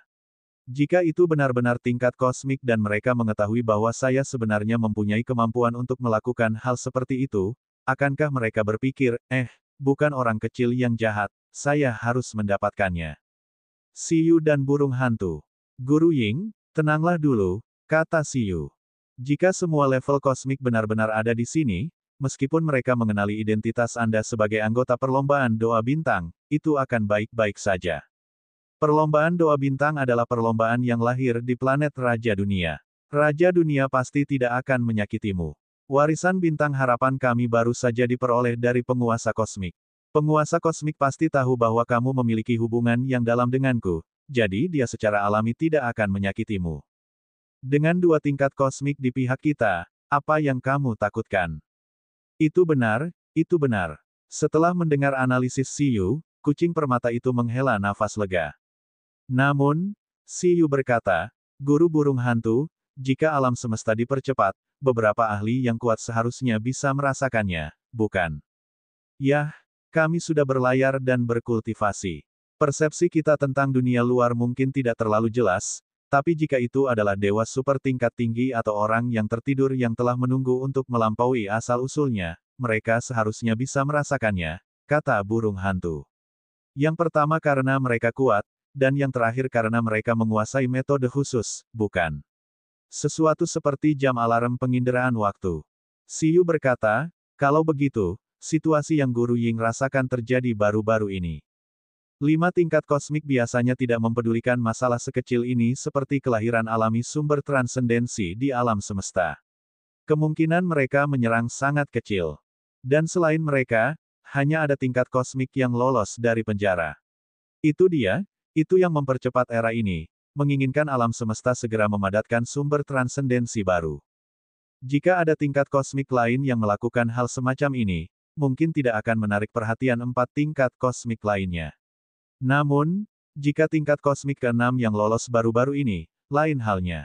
Jika itu benar-benar tingkat kosmik dan mereka mengetahui bahwa saya sebenarnya mempunyai kemampuan untuk melakukan hal seperti itu, akankah mereka berpikir, bukan orang kecil yang jahat, saya harus mendapatkannya. Si Yu dan burung hantu. Guru Ying, tenanglah dulu, kata Si Yu. Jika semua level kosmik benar-benar ada di sini, meskipun mereka mengenali identitas Anda sebagai anggota perlombaan doa bintang, itu akan baik-baik saja. Perlombaan doa bintang adalah perlombaan yang lahir di planet Raja Dunia. Raja Dunia pasti tidak akan menyakitimu. Warisan bintang harapan kami baru saja diperoleh dari penguasa kosmik. Penguasa kosmik pasti tahu bahwa kamu memiliki hubungan yang dalam denganku, jadi dia secara alami tidak akan menyakitimu. Dengan 2 tingkat kosmik di pihak kita, apa yang kamu takutkan? Itu benar, itu benar. Setelah mendengar analisis Si Yu, kucing permata itu menghela nafas lega. Namun, Si Yu berkata, Guru burung hantu, jika alam semesta dipercepat, beberapa ahli yang kuat seharusnya bisa merasakannya, bukan? Yah, kami sudah berlayar dan berkultivasi. Persepsi kita tentang dunia luar mungkin tidak terlalu jelas, tapi jika itu adalah dewa super tingkat tinggi atau orang yang tertidur yang telah menunggu untuk melampaui asal-usulnya, mereka seharusnya bisa merasakannya, kata burung hantu. Yang pertama karena mereka kuat, dan yang terakhir karena mereka menguasai metode khusus, bukan? Sesuatu seperti jam alarm penginderaan waktu. Si Yu berkata, kalau begitu, situasi yang Guru Ying rasakan terjadi baru-baru ini. 5 tingkat kosmik biasanya tidak mempedulikan masalah sekecil ini seperti kelahiran alami sumber transendensi di alam semesta. Kemungkinan mereka menyerang sangat kecil. Dan selain mereka, hanya ada tingkat kosmik yang lolos dari penjara. Itu dia, itu yang mempercepat era ini, menginginkan alam semesta segera memadatkan sumber transendensi baru. Jika ada tingkat kosmik lain yang melakukan hal semacam ini, mungkin tidak akan menarik perhatian 4 tingkat kosmik lainnya. Namun, Jika tingkat kosmik ke-6 yang lolos baru-baru ini, lain halnya.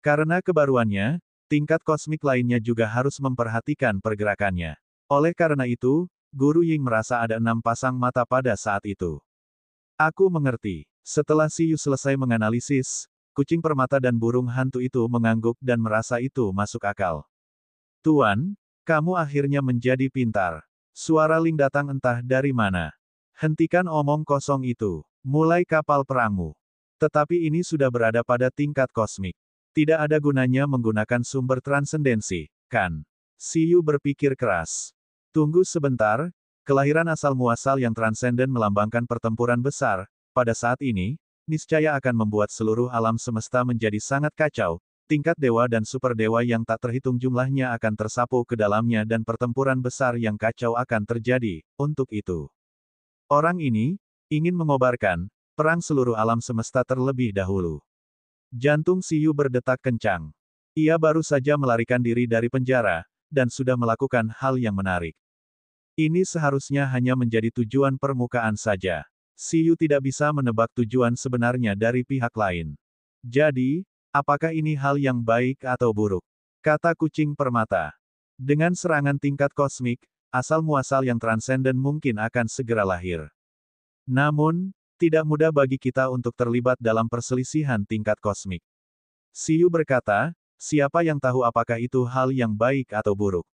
Karena kebaruannya, tingkat kosmik lainnya juga harus memperhatikan pergerakannya. Oleh karena itu, Guru Ying merasa ada 6 pasang mata pada saat itu. Aku mengerti. Setelah Siyu selesai menganalisis, kucing permata dan burung hantu itu mengangguk dan merasa itu masuk akal. Tuan, kamu akhirnya menjadi pintar. Suara Ling datang entah dari mana. Hentikan omong kosong itu. Mulai kapal perangmu. Tetapi ini sudah berada pada tingkat kosmik. Tidak ada gunanya menggunakan sumber transendensi, kan? Siyu berpikir keras. Tunggu sebentar, kelahiran asal-muasal yang transenden melambangkan pertempuran besar, pada saat ini, niscaya akan membuat seluruh alam semesta menjadi sangat kacau, tingkat dewa dan super dewa yang tak terhitung jumlahnya akan tersapu ke dalamnya dan pertempuran besar yang kacau akan terjadi. Untuk itu, orang ini ingin mengobarkan perang seluruh alam semesta terlebih dahulu. Jantung Siyu berdetak kencang. Ia baru saja melarikan diri dari penjara, dan sudah melakukan hal yang menarik. Ini seharusnya hanya menjadi tujuan permukaan saja. Siyu tidak bisa menebak tujuan sebenarnya dari pihak lain. Jadi, apakah ini hal yang baik atau buruk? Kata kucing permata. Dengan serangan tingkat kosmik, asal-muasal yang transenden mungkin akan segera lahir. Namun, tidak mudah bagi kita untuk terlibat dalam perselisihan tingkat kosmik. Siyu berkata, siapa yang tahu apakah itu hal yang baik atau buruk?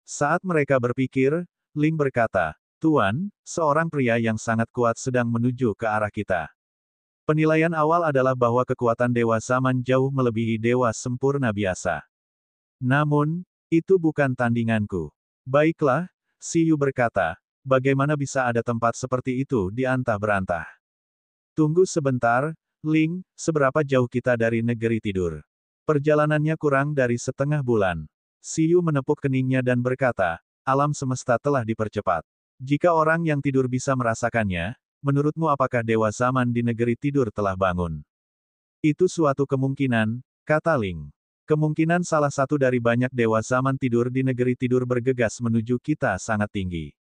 Saat mereka berpikir, Ling berkata, Tuan, seorang pria yang sangat kuat sedang menuju ke arah kita. Penilaian awal adalah bahwa kekuatan dewa zaman jauh melebihi dewa sempurna biasa. Namun, itu bukan tandinganku. Baiklah, Siyu berkata, bagaimana bisa ada tempat seperti itu di antah-berantah? Tunggu sebentar, Ling, seberapa jauh kita dari negeri tidur? Perjalanannya kurang dari setengah bulan. Siyu menepuk keningnya dan berkata, alam semesta telah dipercepat. Jika orang yang tidur bisa merasakannya, menurutmu apakah dewa zaman di negeri tidur telah bangun? Itu suatu kemungkinan, kata Ling. Kemungkinan salah satu dari banyak dewa zaman tidur di negeri tidur bergegas menuju kita sangat tinggi.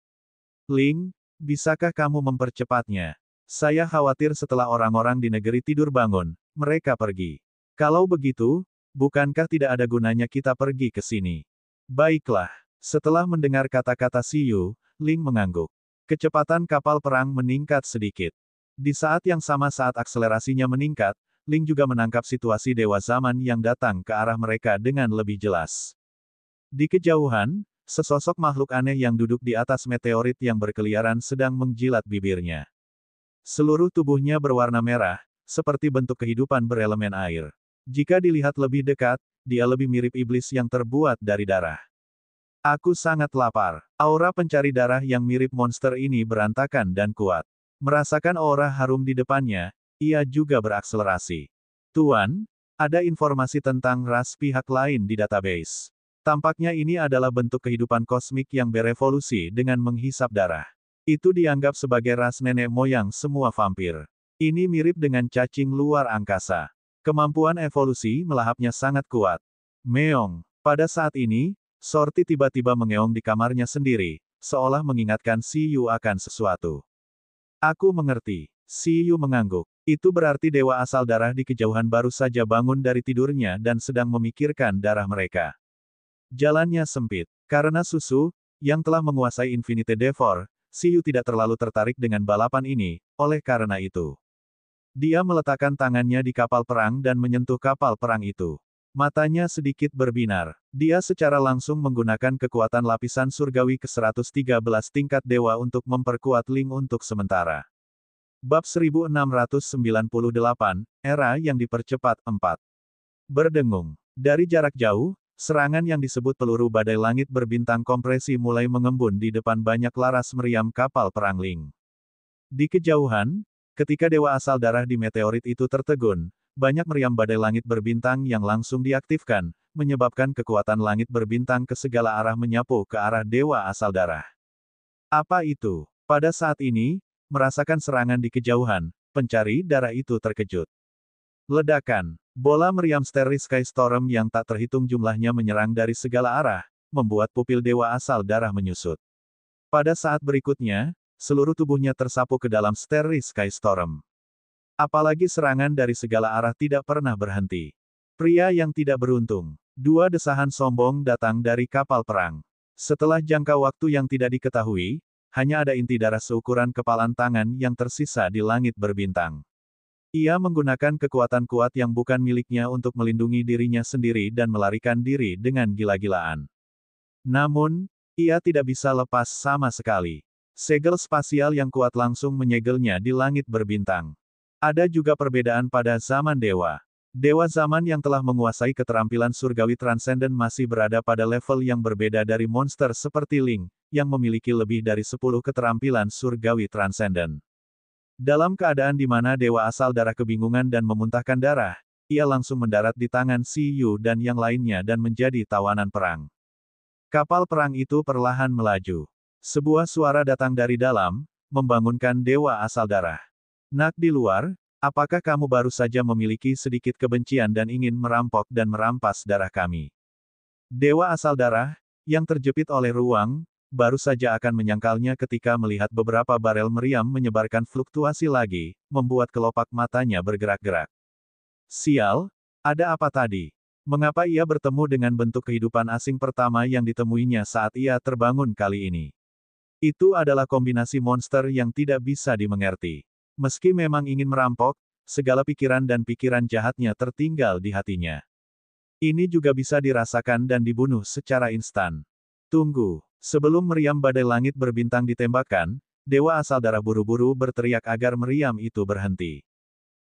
Ling, bisakah kamu mempercepatnya? Saya khawatir setelah orang-orang di negeri tidur bangun, mereka pergi. Kalau begitu, bukankah tidak ada gunanya kita pergi ke sini? Baiklah. Setelah mendengar kata-kata Siyu, Ling mengangguk. Kecepatan kapal perang meningkat sedikit. Di saat yang sama saat akselerasinya meningkat, Ling juga menangkap situasi dewa zaman yang datang ke arah mereka dengan lebih jelas. Di kejauhan, sesosok makhluk aneh yang duduk di atas meteorit yang berkeliaran sedang menjilat bibirnya. Seluruh tubuhnya berwarna merah, seperti bentuk kehidupan berelemen air. Jika dilihat lebih dekat, dia lebih mirip iblis yang terbuat dari darah. Aku sangat lapar. Aura pencari darah yang mirip monster ini berantakan dan kuat. Merasakan aura harum di depannya, ia juga berakselerasi. Tuan, ada informasi tentang ras pihak lain di database. Tampaknya ini adalah bentuk kehidupan kosmik yang berevolusi dengan menghisap darah. Itu dianggap sebagai ras nenek moyang semua vampir. Ini mirip dengan cacing luar angkasa. Kemampuan evolusi melahapnya sangat kuat. Meong. Pada saat ini, Sorti tiba-tiba mengeong di kamarnya sendiri, seolah mengingatkan Siyu akan sesuatu. Aku mengerti. Siyu mengangguk. Itu berarti dewa asal darah di kejauhan baru saja bangun dari tidurnya dan sedang memikirkan darah mereka. Jalannya sempit. Karena susu, yang telah menguasai Infinite Devor, Siyu tidak terlalu tertarik dengan balapan ini, oleh karena itu. Dia meletakkan tangannya di kapal perang dan menyentuh kapal perang itu. Matanya sedikit berbinar. Dia secara langsung menggunakan kekuatan lapisan surgawi ke-113 tingkat dewa untuk memperkuat Ling untuk sementara. Bab 1698, Era yang dipercepat 4. Berdengung. Dari jarak jauh, serangan yang disebut peluru badai langit berbintang kompresi mulai mengembun di depan banyak laras meriam kapal perang Ling. Di kejauhan, ketika dewa asal darah di meteorit itu tertegun, banyak meriam badai langit berbintang yang langsung diaktifkan, menyebabkan kekuatan langit berbintang ke segala arah menyapu ke arah dewa asal darah. Apa itu? Pada saat ini, merasakan serangan di kejauhan, pencari darah itu terkejut. Ledakan. Bola meriam Starry Sky Storm yang tak terhitung jumlahnya menyerang dari segala arah, membuat pupil dewa asal darah menyusut. Pada saat berikutnya, seluruh tubuhnya tersapu ke dalam Starry Sky Storm. Apalagi serangan dari segala arah tidak pernah berhenti. Pria yang tidak beruntung. Dua desahan sombong datang dari kapal perang. Setelah jangka waktu yang tidak diketahui, hanya ada inti darah seukuran kepalan tangan yang tersisa di langit berbintang. Ia menggunakan kekuatan kuat yang bukan miliknya untuk melindungi dirinya sendiri dan melarikan diri dengan gila-gilaan. Namun, ia tidak bisa lepas sama sekali. Segel spasial yang kuat langsung menyegelnya di langit berbintang. Ada juga perbedaan pada zaman dewa. Dewa zaman yang telah menguasai keterampilan surgawi transenden masih berada pada level yang berbeda dari monster seperti Ling, yang memiliki lebih dari 10 keterampilan surgawi transenden. Dalam keadaan di mana dewa asal darah kebingungan dan memuntahkan darah, ia langsung mendarat di tangan Si Yu dan yang lainnya dan menjadi tawanan perang. Kapal perang itu perlahan melaju. Sebuah suara datang dari dalam, membangunkan dewa asal darah. Nak di luar, apakah kamu baru saja memiliki sedikit kebencian dan ingin merampok dan merampas darah kami? Dewa asal darah, yang terjepit oleh ruang, baru saja akan menyangkalnya ketika melihat beberapa barel meriam menyebarkan fluktuasi lagi, membuat kelopak matanya bergerak-gerak. Sial, ada apa tadi? Mengapa ia bertemu dengan bentuk kehidupan asing pertama yang ditemuinya saat ia terbangun kali ini? Itu adalah kombinasi monster yang tidak bisa dimengerti. Meski memang ingin merampok, segala pikiran dan pikiran jahatnya tertinggal di hatinya. Ini juga bisa dirasakan dan dibunuh secara instan. Tunggu, sebelum meriam badai langit berbintang ditembakkan, dewa asal darah buru-buru berteriak agar meriam itu berhenti.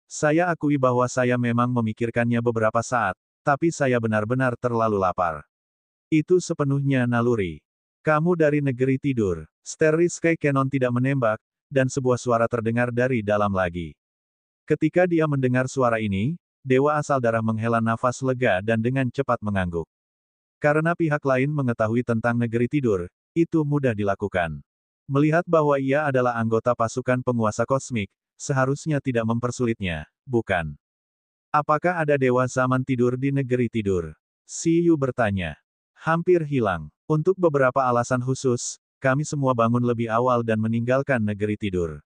Saya akui bahwa saya memang memikirkannya beberapa saat, tapi saya benar-benar terlalu lapar. Itu sepenuhnya naluri. Kamu dari negeri tidur. Starry Sky Cannon tidak menembak, dan sebuah suara terdengar dari dalam lagi. Ketika dia mendengar suara ini, dewa asal darah menghela nafas lega dan dengan cepat mengangguk. Karena pihak lain mengetahui tentang negeri tidur, itu mudah dilakukan. Melihat bahwa ia adalah anggota pasukan penguasa kosmik, seharusnya tidak mempersulitnya, bukan? Apakah ada dewa zaman tidur di negeri tidur? Si Yu bertanya. Hampir hilang. Untuk beberapa alasan khusus, kami semua bangun lebih awal dan meninggalkan negeri tidur.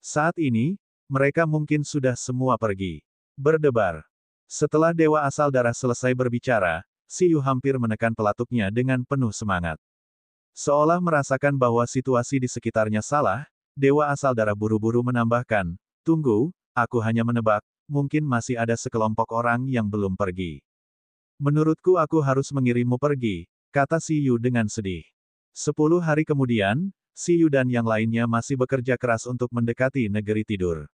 Saat ini, mereka mungkin sudah semua pergi. Berdebar. Setelah dewa asal darah selesai berbicara, Si Yu hampir menekan pelatuknya dengan penuh semangat. Seolah merasakan bahwa situasi di sekitarnya salah, dewa asal darah buru-buru menambahkan, tunggu, aku hanya menebak, mungkin masih ada sekelompok orang yang belum pergi. Menurutku aku harus mengirimmu pergi, kata Si Yu dengan sedih. 10 hari kemudian, Si Yu dan yang lainnya masih bekerja keras untuk mendekati negeri tidur.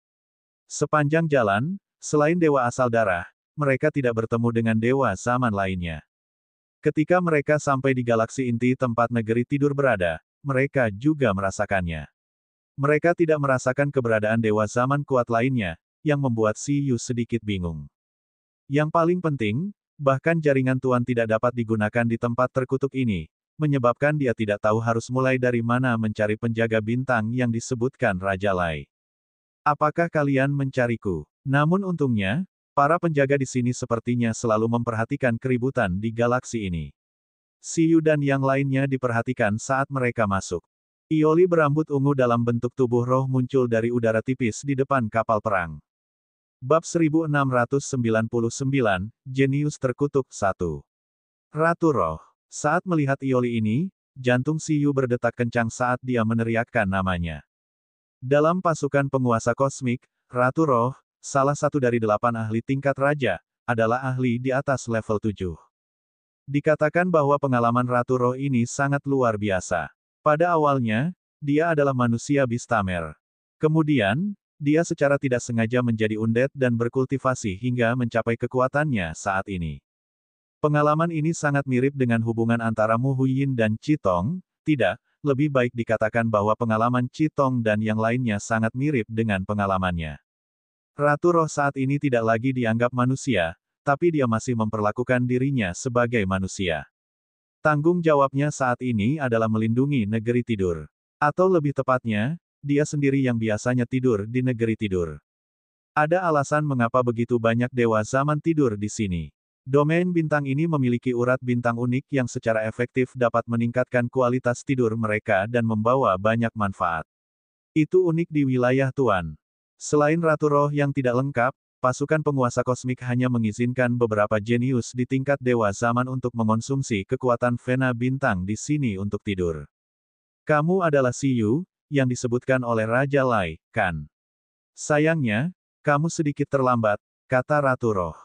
Sepanjang jalan, selain dewa asal darah, mereka tidak bertemu dengan dewa zaman lainnya. Ketika mereka sampai di galaksi inti tempat negeri tidur berada, mereka juga merasakannya. Mereka tidak merasakan keberadaan dewa zaman kuat lainnya, yang membuat Si Yu sedikit bingung. Yang paling penting, bahkan jaringan Tuan tidak dapat digunakan di tempat terkutuk ini, menyebabkan dia tidak tahu harus mulai dari mana mencari penjaga bintang yang disebutkan Raja Lai. Apakah kalian mencariku? Namun untungnya, para penjaga di sini sepertinya selalu memperhatikan keributan di galaksi ini. Si Yu dan yang lainnya diperhatikan saat mereka masuk. Ioli berambut ungu dalam bentuk tubuh roh muncul dari udara tipis di depan kapal perang. Bab 1699, Jenius Terkutuk 1. Ratu Roh. Saat melihat Ioli ini, jantung Si Yu berdetak kencang saat dia meneriakkan namanya. Dalam pasukan penguasa kosmik, Ratu Roh, salah satu dari 8 ahli tingkat raja, adalah ahli di atas level 7. Dikatakan bahwa pengalaman Ratu Roh ini sangat luar biasa. Pada awalnya, dia adalah manusia Bistamer. Kemudian, dia secara tidak sengaja menjadi undead dan berkultivasi hingga mencapai kekuatannya saat ini. Pengalaman ini sangat mirip dengan hubungan antara Mu Huiyin dan Qitong, tidak, lebih baik dikatakan bahwa pengalaman Qitong dan yang lainnya sangat mirip dengan pengalamannya. Ratu Roh saat ini tidak lagi dianggap manusia, tapi dia masih memperlakukan dirinya sebagai manusia. Tanggung jawabnya saat ini adalah melindungi negeri tidur. Atau lebih tepatnya, dia sendiri yang biasanya tidur di negeri tidur. Ada alasan mengapa begitu banyak dewa zaman tidur di sini. Domain bintang ini memiliki urat bintang unik yang secara efektif dapat meningkatkan kualitas tidur mereka dan membawa banyak manfaat. Itu unik di wilayah Tuan. Selain Ratu Roh yang tidak lengkap, pasukan penguasa kosmik hanya mengizinkan beberapa jenius di tingkat Dewa Zaman untuk mengonsumsi kekuatan Vena Bintang di sini untuk tidur. Kamu adalah Siyu, yang disebutkan oleh Raja Lai, kan? Sayangnya, kamu sedikit terlambat, kata Ratu Roh.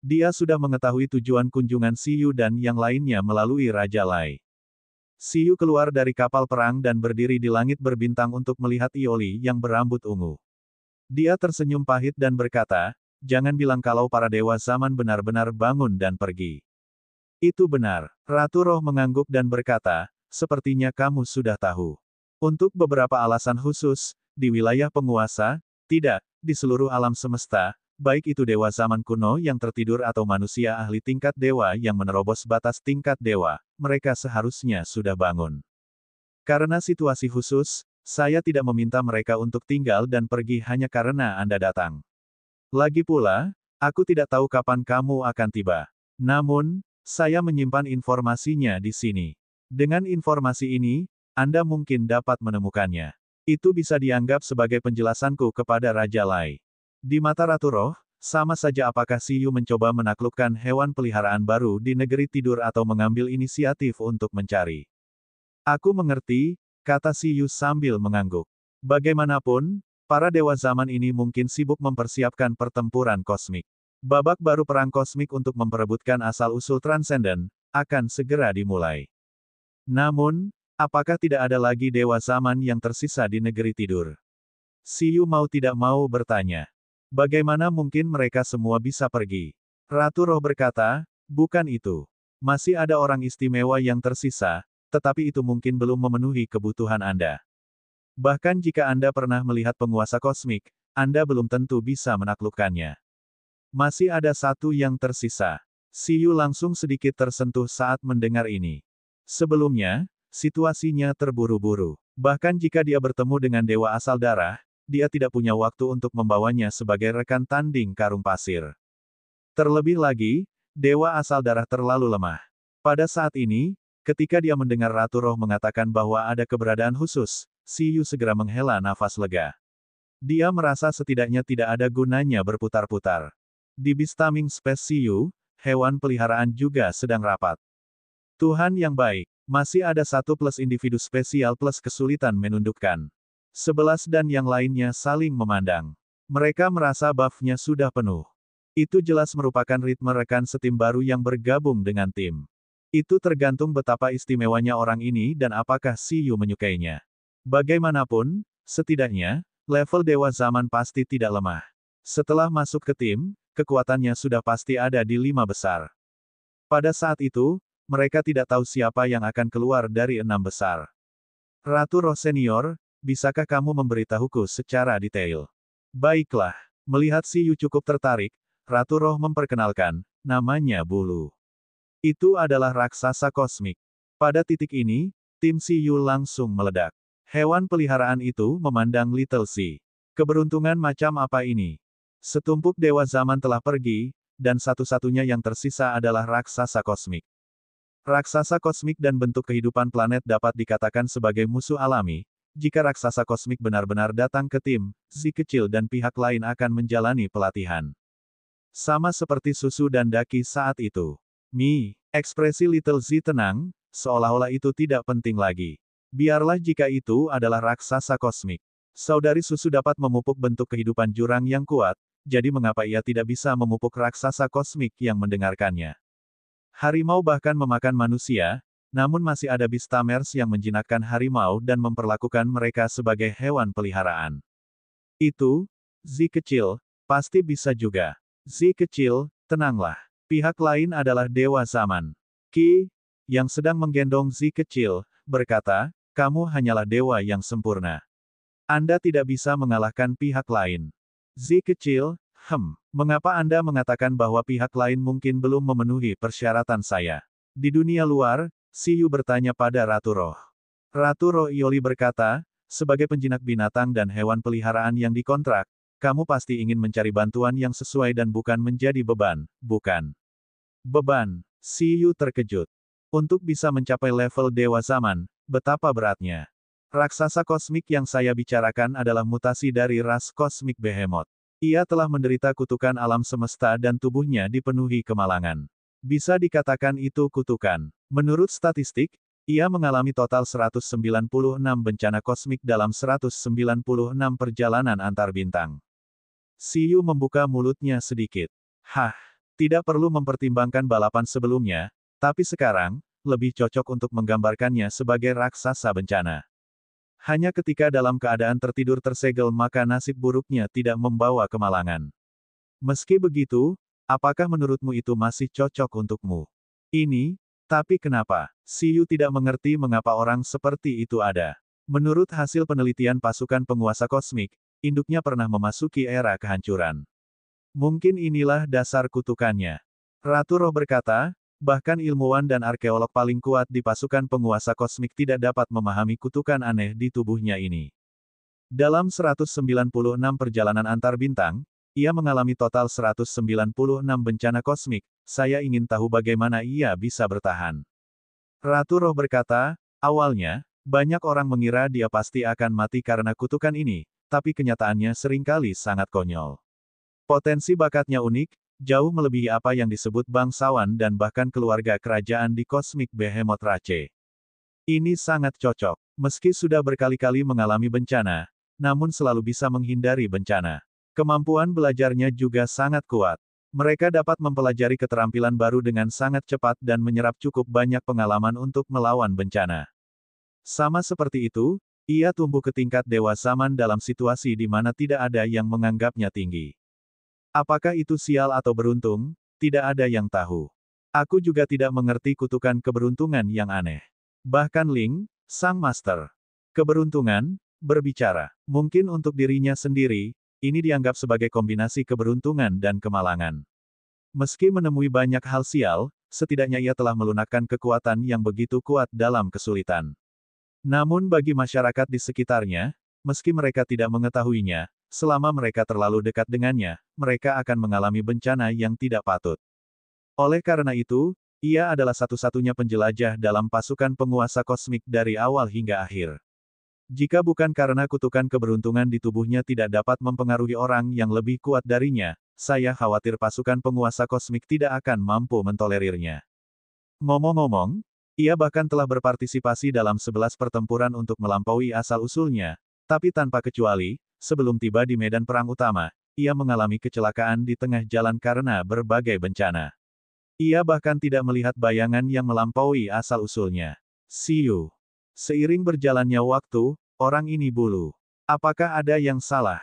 Dia sudah mengetahui tujuan kunjungan Siyu dan yang lainnya melalui Raja Lai. Siyu keluar dari kapal perang dan berdiri di langit berbintang untuk melihat Ioli yang berambut ungu. Dia tersenyum pahit dan berkata, jangan bilang kalau para dewa zaman benar-benar bangun dan pergi. Itu benar. Ratu Roh mengangguk dan berkata, sepertinya kamu sudah tahu. Untuk beberapa alasan khusus, di wilayah penguasa, tidak, di seluruh alam semesta, baik itu dewa zaman kuno yang tertidur atau manusia ahli tingkat dewa yang menerobos batas tingkat dewa, mereka seharusnya sudah bangun. Karena situasi khusus, saya tidak meminta mereka untuk tinggal dan pergi hanya karena Anda datang. Lagi pula, aku tidak tahu kapan kamu akan tiba. Namun, saya menyimpan informasinya di sini. Dengan informasi ini, Anda mungkin dapat menemukannya. Itu bisa dianggap sebagai penjelasanku kepada Raja Lai. Di mata Ratu Roh, sama saja apakah Siyu mencoba menaklukkan hewan peliharaan baru di negeri tidur atau mengambil inisiatif untuk mencari. Aku mengerti, kata Siyu sambil mengangguk. Bagaimanapun, para dewa zaman ini mungkin sibuk mempersiapkan pertempuran kosmik. Babak baru perang kosmik untuk memperebutkan asal-usul transenden, akan segera dimulai. Namun, apakah tidak ada lagi dewa zaman yang tersisa di negeri tidur? Siyu mau tidak mau bertanya. Bagaimana mungkin mereka semua bisa pergi? Ratu Roh berkata, bukan itu. Masih ada orang istimewa yang tersisa, tetapi itu mungkin belum memenuhi kebutuhan Anda. Bahkan jika Anda pernah melihat penguasa kosmik, Anda belum tentu bisa menaklukkannya. Masih ada satu yang tersisa. Siyu langsung sedikit tersentuh saat mendengar ini. Sebelumnya, situasinya terburu-buru. Bahkan jika dia bertemu dengan dewa asal darah, dia tidak punya waktu untuk membawanya sebagai rekan tanding karung pasir. Terlebih lagi, dewa asal darah terlalu lemah. Pada saat ini, ketika dia mendengar Ratu Roh mengatakan bahwa ada keberadaan khusus, Siyu segera menghela nafas lega. Dia merasa setidaknya tidak ada gunanya berputar-putar. Di Bistaming Space Siyu, hewan peliharaan juga sedang rapat. Tuhan yang baik, masih ada 1+ individu spesial plus kesulitan menundukkan. 11 dan yang lainnya saling memandang. Mereka merasa buff-nya sudah penuh. Itu jelas merupakan ritme rekan setim baru yang bergabung dengan tim. Itu tergantung betapa istimewanya orang ini dan apakah Siyu menyukainya. Bagaimanapun, setidaknya, level dewa zaman pasti tidak lemah. Setelah masuk ke tim, kekuatannya sudah pasti ada di 5 besar. Pada saat itu, mereka tidak tahu siapa yang akan keluar dari 6 besar. Ratu Roh Senior, bisakah kamu memberitahuku secara detail? Baiklah. Melihat Siyu cukup tertarik, Ratu Roh memperkenalkan, namanya Bulu. Itu adalah raksasa kosmik. Pada titik ini, tim Siyu langsung meledak. Hewan peliharaan itu memandang Little Sea. Keberuntungan macam apa ini? Setumpuk dewa zaman telah pergi, dan satu-satunya yang tersisa adalah raksasa kosmik. Raksasa kosmik dan bentuk kehidupan planet dapat dikatakan sebagai musuh alami. Jika raksasa kosmik benar-benar datang ke tim, Zi kecil dan pihak lain akan menjalani pelatihan. Sama seperti Susu dan Daki saat itu. Ekspresi Little Z tenang, seolah-olah itu tidak penting lagi. Biarlah jika itu adalah raksasa kosmik. Saudari Susu dapat memupuk bentuk kehidupan jurang yang kuat, jadi mengapa ia tidak bisa memupuk raksasa kosmik yang mendengarkannya? Harimau bahkan memakan manusia, namun masih ada Beastamers yang menjinakkan harimau dan memperlakukan mereka sebagai hewan peliharaan. Itu, Zi kecil, pasti bisa juga. Zi kecil, tenanglah. Pihak lain adalah Dewa Zaman. Qi, yang sedang menggendong Zi kecil, berkata, kamu hanyalah dewa yang sempurna. Anda tidak bisa mengalahkan pihak lain. Zi kecil, mengapa Anda mengatakan bahwa pihak lain mungkin belum memenuhi persyaratan saya? Di dunia luar, Siyu bertanya pada Ratu Roh. Ratu Roh Ioli berkata, sebagai penjinak binatang dan hewan peliharaan yang dikontrak, kamu pasti ingin mencari bantuan yang sesuai dan bukan menjadi beban, bukan? Beban. Siyu terkejut. Untuk bisa mencapai level Dewa Zaman, betapa beratnya. Raksasa kosmik yang saya bicarakan adalah mutasi dari ras kosmik Behemoth. Ia telah menderita kutukan alam semesta dan tubuhnya dipenuhi kemalangan. Bisa dikatakan itu kutukan. Menurut statistik, ia mengalami total 196 bencana kosmik dalam 196 perjalanan antar bintang. Siyu membuka mulutnya sedikit. Hah, tidak perlu mempertimbangkan balapan sebelumnya, tapi sekarang, lebih cocok untuk menggambarkannya sebagai raksasa bencana. Hanya ketika dalam keadaan tertidur tersegel maka nasib buruknya tidak membawa kemalangan. Meski begitu, apakah menurutmu itu masih cocok untukmu? Ini, tapi kenapa? Siyu tidak mengerti mengapa orang seperti itu ada. Menurut hasil penelitian pasukan penguasa kosmik, induknya pernah memasuki era kehancuran. Mungkin inilah dasar kutukannya. Ratu Roh berkata, bahkan ilmuwan dan arkeolog paling kuat di pasukan penguasa kosmik tidak dapat memahami kutukan aneh di tubuhnya ini. Dalam 196 perjalanan antar bintang, ia mengalami total 196 bencana kosmik. Saya ingin tahu bagaimana ia bisa bertahan. Ratu Roh berkata, awalnya, banyak orang mengira dia pasti akan mati karena kutukan ini, tapi kenyataannya seringkali sangat konyol. Potensi bakatnya unik, jauh melebihi apa yang disebut bangsawan dan bahkan keluarga kerajaan di kosmik Behemoth Rache. Ini sangat cocok. Meski sudah berkali-kali mengalami bencana, namun selalu bisa menghindari bencana. Kemampuan belajarnya juga sangat kuat. Mereka dapat mempelajari keterampilan baru dengan sangat cepat dan menyerap cukup banyak pengalaman untuk melawan bencana. Sama seperti itu, ia tumbuh ke tingkat dewa zaman dalam situasi di mana tidak ada yang menganggapnya tinggi. Apakah itu sial atau beruntung? Tidak ada yang tahu. Aku juga tidak mengerti kutukan keberuntungan yang aneh. Bahkan Ling, sang master keberuntungan, berbicara. Mungkin untuk dirinya sendiri, ini dianggap sebagai kombinasi keberuntungan dan kemalangan. Meski menemui banyak hal sial, setidaknya ia telah melunakkan kekuatan yang begitu kuat dalam kesulitan. Namun bagi masyarakat di sekitarnya, meski mereka tidak mengetahuinya, selama mereka terlalu dekat dengannya, mereka akan mengalami bencana yang tidak patut. Oleh karena itu, ia adalah satu-satunya penjelajah dalam pasukan penguasa kosmik dari awal hingga akhir. Jika bukan karena kutukan keberuntungan di tubuhnya tidak dapat mempengaruhi orang yang lebih kuat darinya, saya khawatir pasukan penguasa kosmik tidak akan mampu mentolerirnya. Ngomong-ngomong, ia bahkan telah berpartisipasi dalam 11 pertempuran untuk melampaui asal-usulnya, tapi tanpa kecuali, sebelum tiba di medan perang utama, ia mengalami kecelakaan di tengah jalan karena berbagai bencana. Ia bahkan tidak melihat bayangan yang melampaui asal-usulnya. Siyu. Seiring berjalannya waktu, orang ini bulu. Apakah ada yang salah?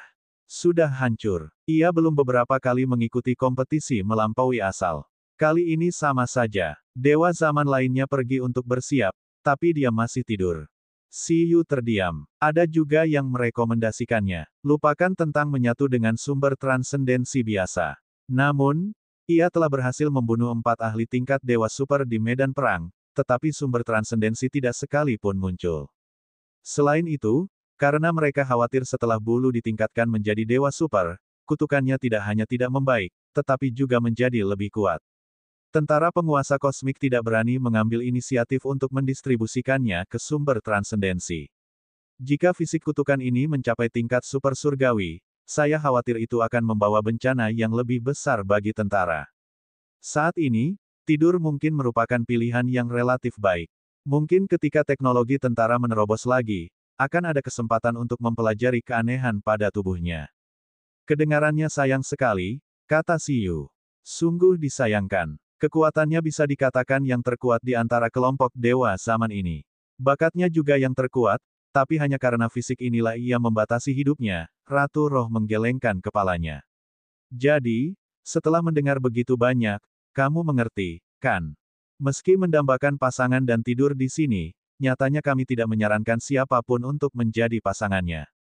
Sudah hancur. Ia belum beberapa kali mengikuti kompetisi melampaui asal. Kali ini sama saja. Dewa zaman lainnya pergi untuk bersiap, tapi dia masih tidur. Siyu terdiam. Ada juga yang merekomendasikannya. Lupakan tentang menyatu dengan sumber transendensi biasa. Namun, ia telah berhasil membunuh 4 ahli tingkat dewa super di medan perang, tetapi sumber transendensi tidak sekalipun muncul. Selain itu, karena mereka khawatir setelah bulu ditingkatkan menjadi dewa super, kutukannya tidak hanya tidak membaik, tetapi juga menjadi lebih kuat. Tentara penguasa kosmik tidak berani mengambil inisiatif untuk mendistribusikannya ke sumber transendensi. Jika fisik kutukan ini mencapai tingkat super surgawi, saya khawatir itu akan membawa bencana yang lebih besar bagi tentara. Saat ini, tidur mungkin merupakan pilihan yang relatif baik. Mungkin ketika teknologi tentara menerobos lagi, akan ada kesempatan untuk mempelajari keanehan pada tubuhnya. Kedengarannya sayang sekali, kata Siyu. Sungguh disayangkan. Kekuatannya bisa dikatakan yang terkuat di antara kelompok dewa zaman ini. Bakatnya juga yang terkuat, tapi hanya karena fisik inilah ia membatasi hidupnya. Ratu Roh menggelengkan kepalanya. Jadi, setelah mendengar begitu banyak, kamu mengerti, kan? Meski mendambakan pasangan dan tidur di sini, nyatanya kami tidak menyarankan siapapun untuk menjadi pasangannya.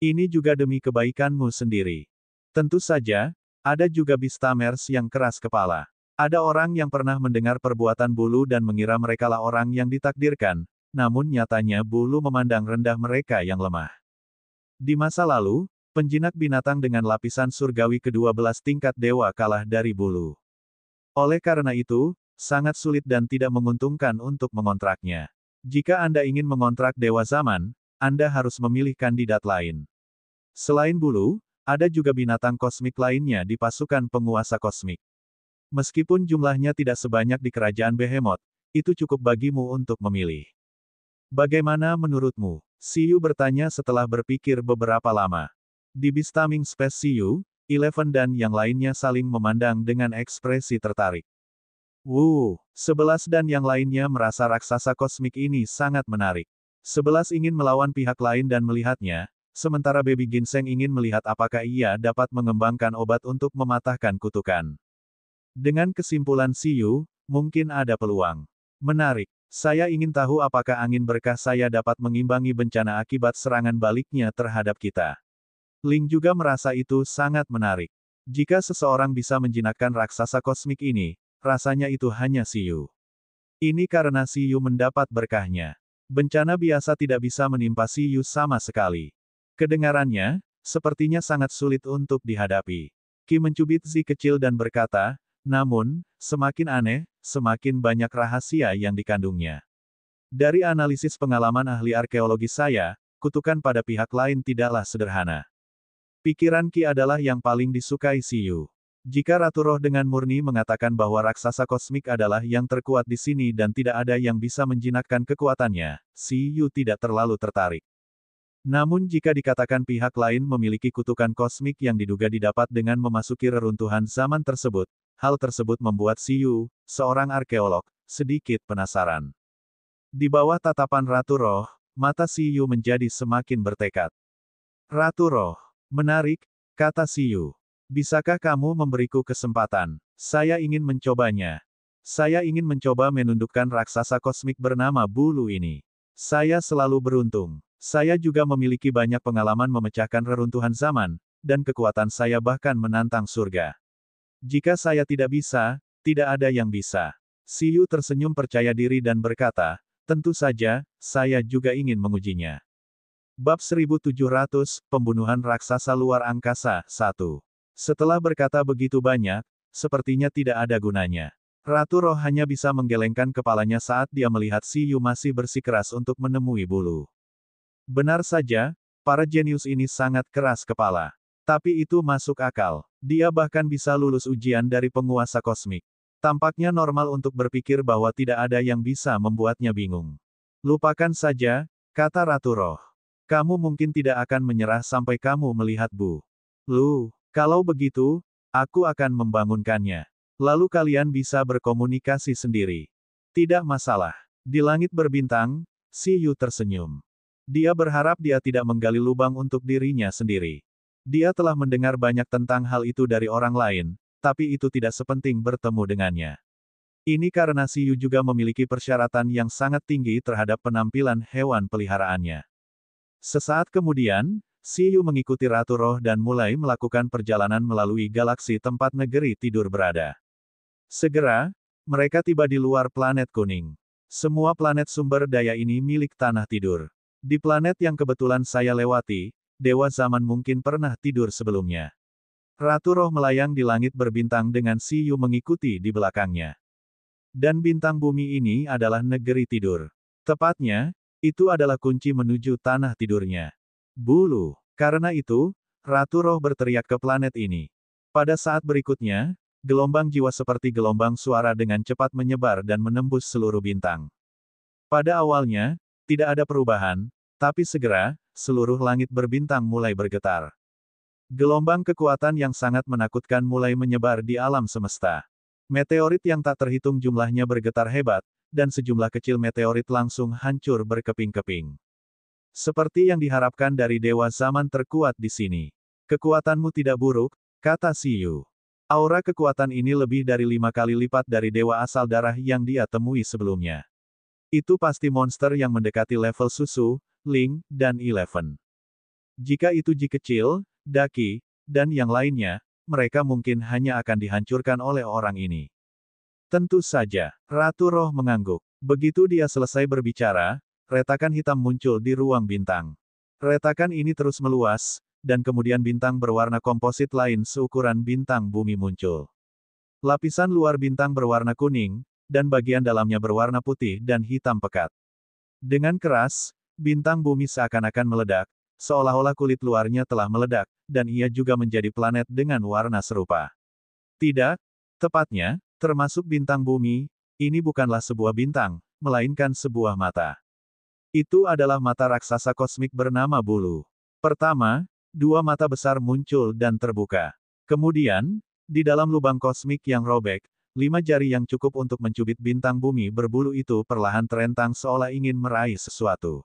Ini juga demi kebaikanmu sendiri. Tentu saja, ada juga Beastamers yang keras kepala. Ada orang yang pernah mendengar perbuatan bulu dan mengira merekalah orang yang ditakdirkan, namun nyatanya bulu memandang rendah mereka yang lemah. Di masa lalu, penjinak binatang dengan lapisan surgawi ke-12 tingkat dewa kalah dari bulu. Oleh karena itu, sangat sulit dan tidak menguntungkan untuk mengontraknya. Jika Anda ingin mengontrak dewa zaman, Anda harus memilih kandidat lain. Selain bulu, ada juga binatang kosmik lainnya di pasukan penguasa kosmik. Meskipun jumlahnya tidak sebanyak di kerajaan Behemoth, itu cukup bagimu untuk memilih. Bagaimana menurutmu? Siyu bertanya setelah berpikir beberapa lama. Di Beastaming Space Siyu, Eleven dan yang lainnya saling memandang dengan ekspresi tertarik. 11 dan yang lainnya merasa raksasa kosmik ini sangat menarik. 11 ingin melawan pihak lain dan melihatnya, sementara Baby Ginseng ingin melihat apakah ia dapat mengembangkan obat untuk mematahkan kutukan. Dengan kesimpulan Siyu, mungkin ada peluang. Menarik. Saya ingin tahu apakah angin berkah saya dapat mengimbangi bencana akibat serangan baliknya terhadap kita. Ling juga merasa itu sangat menarik. Jika seseorang bisa menjinakkan raksasa kosmik ini, rasanya itu hanya Siyu. Ini karena Siyu mendapat berkahnya. Bencana biasa tidak bisa menimpa Siyu sama sekali. Kedengarannya, sepertinya sangat sulit untuk dihadapi. Qi mencubit Zi kecil dan berkata, namun, semakin aneh, semakin banyak rahasia yang dikandungnya. Dari analisis pengalaman ahli arkeologi saya, kutukan pada pihak lain tidaklah sederhana. Pikiran Qi adalah yang paling disukai Siyu. Jika Ratu Roh dengan murni mengatakan bahwa raksasa kosmik adalah yang terkuat di sini dan tidak ada yang bisa menjinakkan kekuatannya, Siyu tidak terlalu tertarik. Namun jika dikatakan pihak lain memiliki kutukan kosmik yang diduga didapat dengan memasuki reruntuhan zaman tersebut, hal tersebut membuat Siyu, seorang arkeolog, sedikit penasaran. Di bawah tatapan Ratu Roh, mata Siyu menjadi semakin bertekad. Ratu Roh, menarik, kata Siyu. Bisakah kamu memberiku kesempatan? Saya ingin mencobanya. Saya ingin mencoba menundukkan raksasa kosmik bernama Bulu ini. Saya selalu beruntung. Saya juga memiliki banyak pengalaman memecahkan reruntuhan zaman, dan kekuatan saya bahkan menantang surga. Jika saya tidak bisa, tidak ada yang bisa. Siyu tersenyum percaya diri dan berkata, tentu saja, saya juga ingin mengujinya. Bab 1700, Pembunuhan Raksasa Luar Angkasa, 1. Setelah berkata begitu banyak, sepertinya tidak ada gunanya. Ratu Roh hanya bisa menggelengkan kepalanya saat dia melihat Siyu masih bersikeras untuk menemui Bulu. Benar saja, para jenius ini sangat keras kepala. Tapi itu masuk akal. Dia bahkan bisa lulus ujian dari penguasa kosmik. Tampaknya normal untuk berpikir bahwa tidak ada yang bisa membuatnya bingung. Lupakan saja, kata Ratu Roh. Kamu mungkin tidak akan menyerah sampai kamu melihat Lu. Kalau begitu, aku akan membangunkannya. Lalu kalian bisa berkomunikasi sendiri. Tidak masalah. Di langit berbintang, Siyu tersenyum. Dia berharap dia tidak menggali lubang untuk dirinya sendiri. Dia telah mendengar banyak tentang hal itu dari orang lain, tapi itu tidak sepenting bertemu dengannya. Ini karena Siyu juga memiliki persyaratan yang sangat tinggi terhadap penampilan hewan peliharaannya. Sesaat kemudian, Siyu mengikuti Ratu Roh dan mulai melakukan perjalanan melalui galaksi tempat negeri tidur berada. Segera, mereka tiba di luar planet kuning. Semua planet sumber daya ini milik tanah tidur. Di planet yang kebetulan saya lewati, Dewa Zaman mungkin pernah tidur sebelumnya. Ratu Roh melayang di langit berbintang dengan Siyu mengikuti di belakangnya. Dan bintang bumi ini adalah negeri tidur. Tepatnya, itu adalah kunci menuju tanah tidurnya. Bulu. Karena itu, Ratu Roh berteriak ke planet ini. Pada saat berikutnya, gelombang jiwa seperti gelombang suara dengan cepat menyebar dan menembus seluruh bintang. Pada awalnya, tidak ada perubahan, tapi segera, seluruh langit berbintang mulai bergetar. Gelombang kekuatan yang sangat menakutkan mulai menyebar di alam semesta. Meteorit yang tak terhitung jumlahnya bergetar hebat, dan sejumlah kecil meteorit langsung hancur berkeping-keping. Seperti yang diharapkan dari Dewa Zaman terkuat di sini. Kekuatanmu tidak buruk, kata Siyu. Aura kekuatan ini lebih dari 5 kali lipat dari dewa asal darah yang dia temui sebelumnya. Itu pasti monster yang mendekati level Susu, Ling, dan Eleven. Jika itu Ji kecil, Daki, dan yang lainnya, mereka mungkin hanya akan dihancurkan oleh orang ini. Tentu saja, Ratu Roh mengangguk. Begitu dia selesai berbicara, retakan hitam muncul di ruang bintang. Retakan ini terus meluas, dan kemudian bintang berwarna komposit lain seukuran bintang bumi muncul. Lapisan luar bintang berwarna kuning, dan bagian dalamnya berwarna putih dan hitam pekat. Dengan keras, Bintang bumi seakan-akan meledak, seolah-olah kulit luarnya telah meledak, dan ia juga menjadi planet dengan warna serupa. Tidak, tepatnya, termasuk bintang bumi, ini bukanlah sebuah bintang, melainkan sebuah mata. Itu adalah mata raksasa kosmik bernama Bulu. Pertama, dua mata besar muncul dan terbuka. Kemudian, di dalam lubang kosmik yang robek, 5 jari yang cukup untuk mencubit bintang bumi berbulu itu perlahan terentang seolah ingin meraih sesuatu.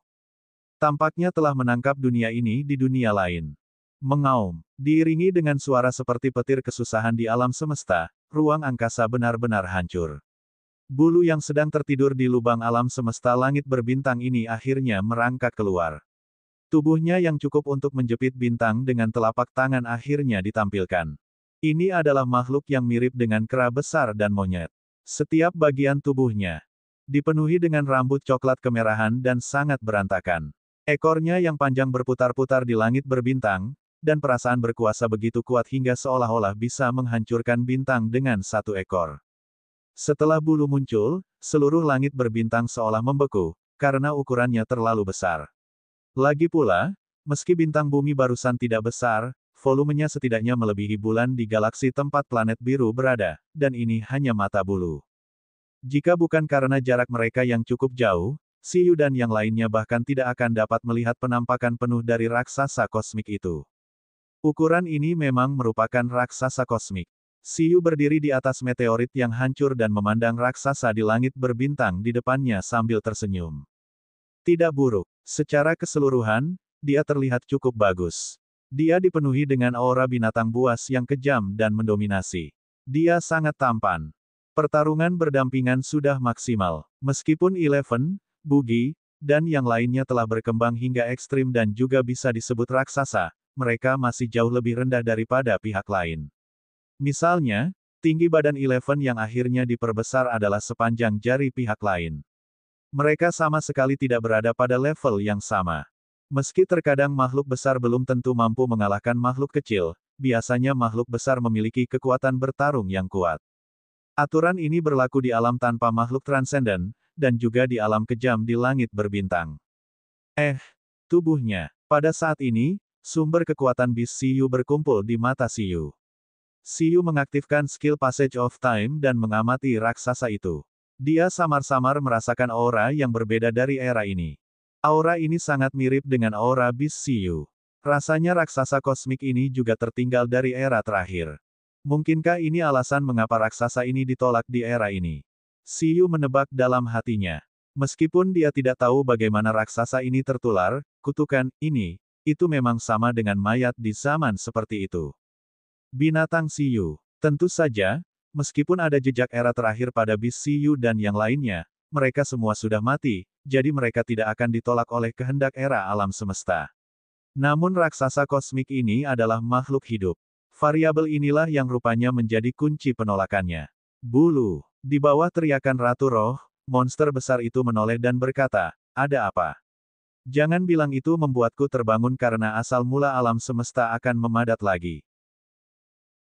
Tampaknya telah menangkap dunia ini di dunia lain. Mengaum, diiringi dengan suara seperti petir kesusahan di alam semesta, ruang angkasa benar-benar hancur. Bulu yang sedang tertidur di lubang alam semesta langit berbintang ini akhirnya merangkak keluar. Tubuhnya yang cukup untuk menjepit bintang dengan telapak tangan akhirnya ditampilkan. Ini adalah makhluk yang mirip dengan kera besar dan monyet. Setiap bagian tubuhnya dipenuhi dengan rambut coklat kemerahan dan sangat berantakan. Ekornya yang panjang berputar-putar di langit berbintang, dan perasaan berkuasa begitu kuat hingga seolah-olah bisa menghancurkan bintang dengan satu ekor. Setelah bulu muncul, seluruh langit berbintang seolah membeku, karena ukurannya terlalu besar. Lagi pula, meski bintang bumi barusan tidak besar, volumenya setidaknya melebihi bulan di galaksi tempat planet biru berada, dan ini hanya mata bulu. Jika bukan karena jarak mereka yang cukup jauh, Siyu dan yang lainnya bahkan tidak akan dapat melihat penampakan penuh dari raksasa kosmik itu. Ukuran ini memang merupakan raksasa kosmik. Siyu berdiri di atas meteorit yang hancur dan memandang raksasa di langit berbintang di depannya sambil tersenyum. Tidak buruk. Secara keseluruhan, dia terlihat cukup bagus. Dia dipenuhi dengan aura binatang buas yang kejam dan mendominasi. Dia sangat tampan. Pertarungan berdampingan sudah maksimal. Meskipun Eleven, Buggy, dan yang lainnya telah berkembang hingga ekstrim dan juga bisa disebut raksasa, mereka masih jauh lebih rendah daripada pihak lain. Misalnya, tinggi badan Eleven yang akhirnya diperbesar adalah sepanjang jari pihak lain. Mereka sama sekali tidak berada pada level yang sama. Meski terkadang makhluk besar belum tentu mampu mengalahkan makhluk kecil, biasanya makhluk besar memiliki kekuatan bertarung yang kuat. Aturan ini berlaku di alam tanpa makhluk transenden, dan juga di alam kejam di langit berbintang. Tubuhnya. Pada saat ini, sumber kekuatan Beast Siyu berkumpul di mata Siyu. Siyu mengaktifkan skill Passage of Time dan mengamati raksasa itu. Dia samar-samar merasakan aura yang berbeda dari era ini. Aura ini sangat mirip dengan aura Beast Siyu. Rasanya raksasa kosmik ini juga tertinggal dari era terakhir. Mungkinkah ini alasan mengapa raksasa ini ditolak di era ini? Siyu menebak dalam hatinya. Meskipun dia tidak tahu bagaimana raksasa ini tertular, kutukan ini, itu memang sama dengan mayat di zaman seperti itu. Binatang Siyu. Tentu saja, meskipun ada jejak era terakhir pada Beast Siyu dan yang lainnya, mereka semua sudah mati, jadi mereka tidak akan ditolak oleh kehendak era alam semesta. Namun raksasa kosmik ini adalah makhluk hidup. Variabel inilah yang rupanya menjadi kunci penolakannya. Bulu. Di bawah teriakan Ratu Roh, monster besar itu menoleh dan berkata, "Ada apa? Jangan bilang itu membuatku terbangun karena asal mula alam semesta akan memadat lagi."